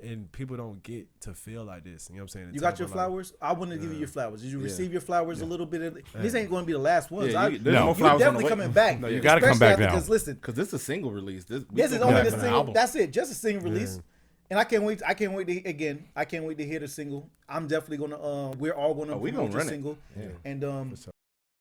and people don't get to feel like this. You know what I'm saying? You got your flowers? I want to give you your flowers. Did you receive your flowers a little bit? This ain't going to be the last ones. Yeah, there's more You're flowers on the definitely way. coming back. No, you gotta come back now. Because listen, Because this is a single release. This this is still only got the an single. album. That's it. Just a single release. And I can't wait. I can't wait to I can't wait to hear the single. I'm definitely gonna. We're all gonna we promote gonna your run it. single, Yeah. and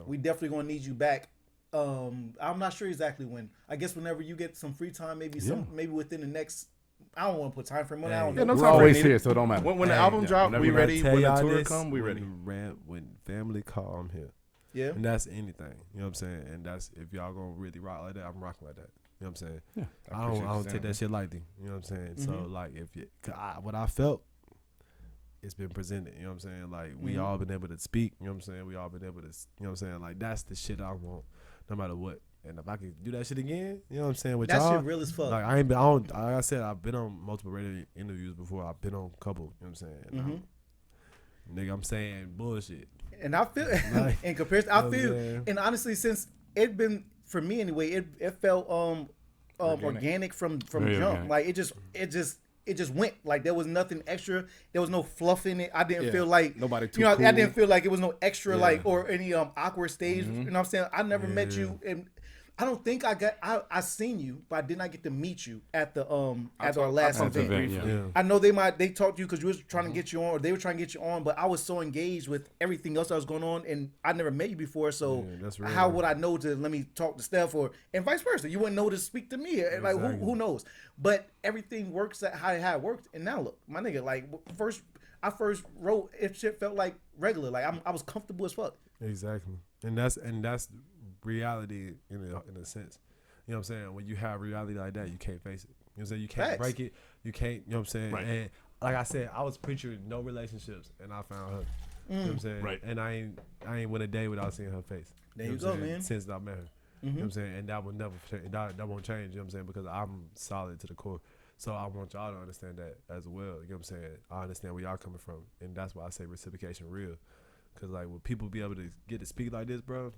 we definitely gonna need you back. I'm not sure exactly when. I guess whenever you get some free time, maybe maybe within the next. I don't want to put time frame on it. I don't Yeah, know. no We're time always frame. here, so it don't matter. When the album drop, whenever we you ready. Tell When the y'all tour this, come, we ready. When family call, I'm here. Yeah. And that's anything. You know what I'm saying? And that's if y'all gonna really rock like that, I'm rocking like that. You know what I'm saying? Yeah. I don't take that shit lightly. You know what I'm saying? So like if you, what I felt, it's been presented. You know what I'm saying? Like we all been able to speak. You know what I'm saying? We all been able to. You know what I'm saying? Like that's the shit I want, no matter what. And if I could do that shit again, you know what I'm saying? With That y'all, shit real as fuck. like I ain't been. I don't. Like I said, I've been on multiple radio interviews before. I've been on a couple. You know what I'm saying? And nigga, I'm saying bullshit. And I feel, Like, in comparison, I you know what I'm feel, saying? and honestly, since it been for me anyway, it felt organic from Very jump. organic. Like it just went. Like there was nothing extra. There was no fluff in it. I didn't Yeah. feel like Nobody too You know, I cool. didn't feel like it was no extra Yeah. like or any awkward stage. You know what I'm saying? I never met you, and I don't think I seen you, but I did not get to meet you at the at our last talked to you event. briefly. Yeah. I know they talked to you because you was trying to get you on, or they were trying to get you on, but I was so engaged with everything else that was going on, and I never met you before, so Yeah, that's real. how would I know to let me talk to Steph, or and vice versa? You wouldn't know to speak to me, like who knows? But everything works at how it worked, and now look, my nigga, like I first wrote, it shit felt like regular, like I was comfortable as fuck. Exactly, and that's reality in a sense. You know what I'm saying? When you have reality like that, you can't face it. You know what I'm saying? You can't Facts. break it. You can't. You know what I'm saying? Right. And like I said, I was preaching no relationships, and I found her. You know what I'm saying? Right. And I ain't went a day without seeing her face. There know you what I'm go, saying? man. Since I met her. You know what I'm saying? And that will never that won't change. You know what I'm saying? Because I'm solid to the core. So I want y'all to understand that as well. You know what I'm saying? I understand where y'all coming from, and that's why I say reciprocation real. Cause like when people be able to get to speak like this, bro.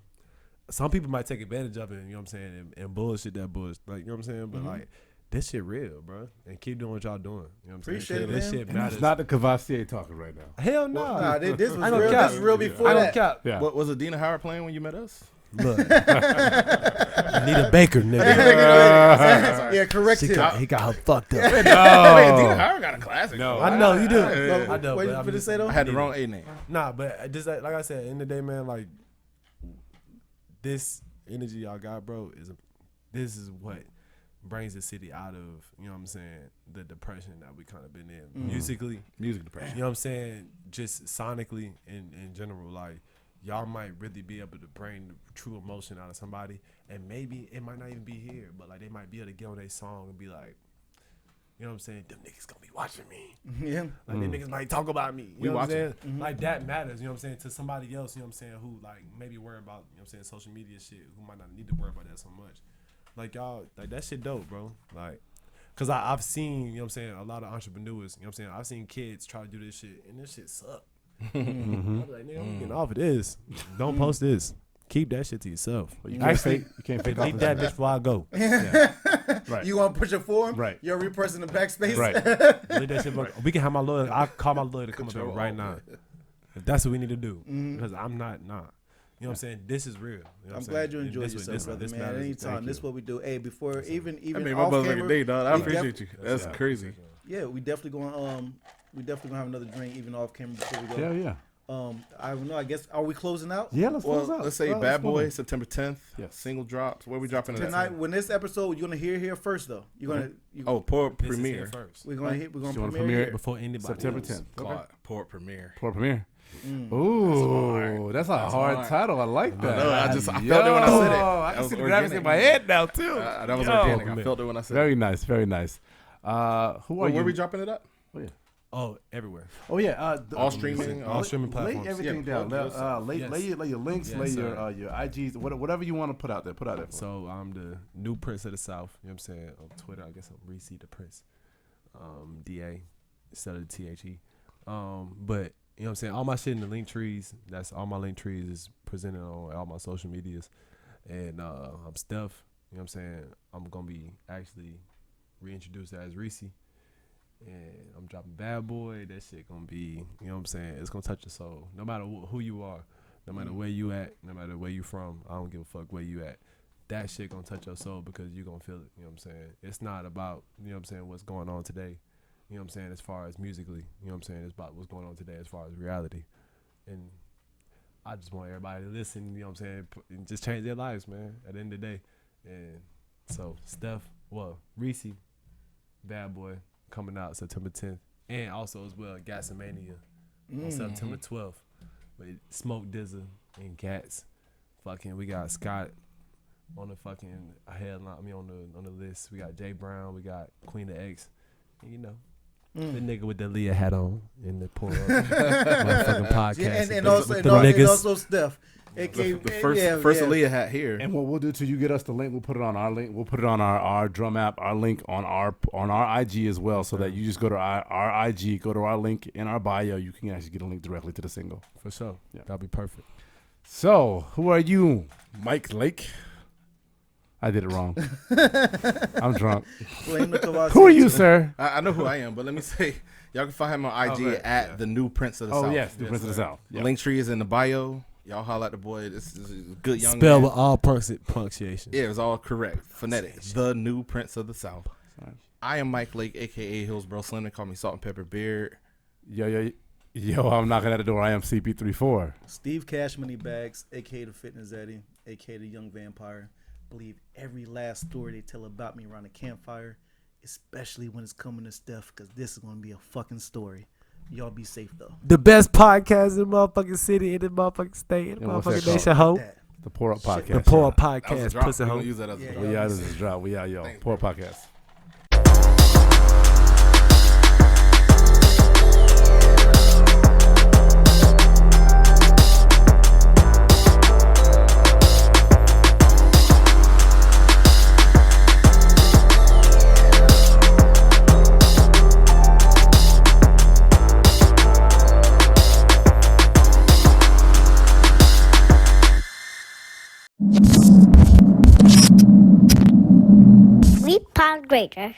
Some people might take advantage of it, you know what I'm saying, and bullshit that bullshit. Like, you know what I'm saying? But like, this shit real, bro. And keep doing what y'all doing. You know what I'm Appreciate saying? it, This man. shit And matters. it's not the Cavassier talking right now. Hell no. Nah, this was I don't real. cap. This was real before I don't that. cap. Yeah. What was Adina Howard playing when you met us? Look. Anita Baker, nigga. Yeah, correct She it. he got her fucked up. Wait, Adina Howard got a classic. No. I know you do. Yeah. I know. What but you I'm finna just- say though? I had the wrong A name. Nah, but just like I said, in the day, man, like this energy y'all got, bro, this is what brings the city out of, you know what I'm saying, the depression that we kind of been in musically. Music depression. You know what I'm saying? Just sonically in general, like y'all might really be able to bring the true emotion out of somebody, and maybe it might not even be here, but like they might be able to get on their song and be like, you know what I'm saying? Them niggas gonna be watching me. Yeah. Like them niggas might talk about me. You know what I'm watching. saying? Like that matters, you know what I'm saying, to somebody else, you know what I'm saying, who like maybe worry about, you know what I'm saying, social media shit, who might not need to worry about that so much. Like y'all, like that shit dope, bro. Like, cause I've seen, you know what I'm saying, a lot of entrepreneurs, you know what I'm saying, I've seen kids try to do this shit and this shit suck. I be like, nigga, I'm getting off of this. Don't post this. Keep that shit to yourself. You can't fake. You can't fake. Delete that bitch before I go. Right. You want to push it forward? Right. You're repressing the backspace. Right. Delete that shit. We can have my lawyer. I'll call my lawyer to come up here right now. If that's what we need to do. Because I'm not, nah. You know what I'm saying? This is real. You know what I'm saying? glad you And enjoyed this yourself, this brother, man. matters. Anytime. Thank This is you. what we do. Hey, before even I made my off buzz like camera, a day, dog. I we appreciate you. That's crazy. Yeah, we definitely gonna have another drink even off camera before we go. Yeah, yeah. I don't know. I guess are we closing out Yeah, let's close Well, out. let's say Well, Bad go. Boy, September 10th. Yes. Single drops. Where we dropping it at? tonight? When this episode, you're gonna hear here first though. You're gonna. Oh, Port This is Premiere. here first. We're gonna hit. We're gonna You wanna premiere. premiere here. Before anybody September else. 10th. Okay. Port Premiere. Port premiere. Ooh, that's a hard hard. title. I like that. know, I felt it when I said it. I That can was see the graphics in organic. my head now too. That was Yo. organic. I felt it when I said Very it. nice, very nice. Who are Where you? we dropping it up? Oh, everywhere. Oh yeah, All streaming. All streaming platforms. Lay everything Yeah, down. Lay, yes. lay your links, Yes, lay sir. your IGs, whatever you want to put out there. Put out there. For So I'm the new Prince of the South. You know what I'm saying? On Twitter, I guess I'm REASY the Prince. DA instead of THE. But you know what I'm saying? All my shit in the link trees. That's all my link trees is presented on all my social medias. And I'm Steph. You know what I'm saying? I'm gonna be actually reintroduced as REASY. and I'm dropping Bad Boy. That shit gonna be, you know what I'm saying? It's gonna touch your soul, no matter who you are, no matter where you at, no matter where you from. I don't give a fuck where you at. That shit gonna touch your soul because you gonna feel it. You know what I'm saying? It's not about, you know what I'm saying, what's going on today. You know what I'm saying? As far as musically, you know what I'm saying? It's about what's going on today as far as reality. And I just want everybody to listen, you know what I'm saying, and just change their lives, man, at the end of the day. And so, REASY, Bad Boy, coming out September 10th. And also as well, Gasmania on September 12th. With Smoke Dizza and Gats. Fucking, we got Scott on the fucking headline, on the list. We got Jay Brown, we got Queen of X. And, you know, the nigga with the Leah hat on in the poor motherfucking podcast. And niggas. also Steph. The first Aaliyah hat here. And what we'll do till you get us the link, we'll put it on our link. We'll put it on our drum app, our link on our IG as well, so that you just go to our IG, go to our link in our bio. You can actually get a link directly to the single. For sure. Yeah. That'll be perfect. So, who are you, Mike Lake? I did it wrong. I'm drunk. Who are you, sir? I know who I am, but let me say, y'all can find him on IG at the New Prince of the South. Oh yes, the Prince of the South. The Yep. link tree is in the bio. Y'all holla at the boy. This is a good young Spell man. with all punctuation. Yeah, it was all correct. Phonetic. The New Prince of the South. I am Mike Lake, a.k.a. Hillsboro Slim. They call me Salt and Pepper Beard. Yo, I'm knocking at the door. I am CP34. Steve Cash Moneybags, a.k.a. the Fitness Eddie, a.k.a. the Young Vampire. Believe every last story they tell about me around the campfire, especially when it's coming to Steph, because this is going to be a fucking story. Y'all be safe, though. The best podcast in the motherfucking city, in the motherfucking state, in the And what's that motherfucking nation, called? ho. The Pour Up Podcast. The Pour Up That was a Podcast, drop. pussy We're ho. gonna use that as a drop. We out of this drop. We out, yo. Thanks, Pour Up Podcast. We pound greater.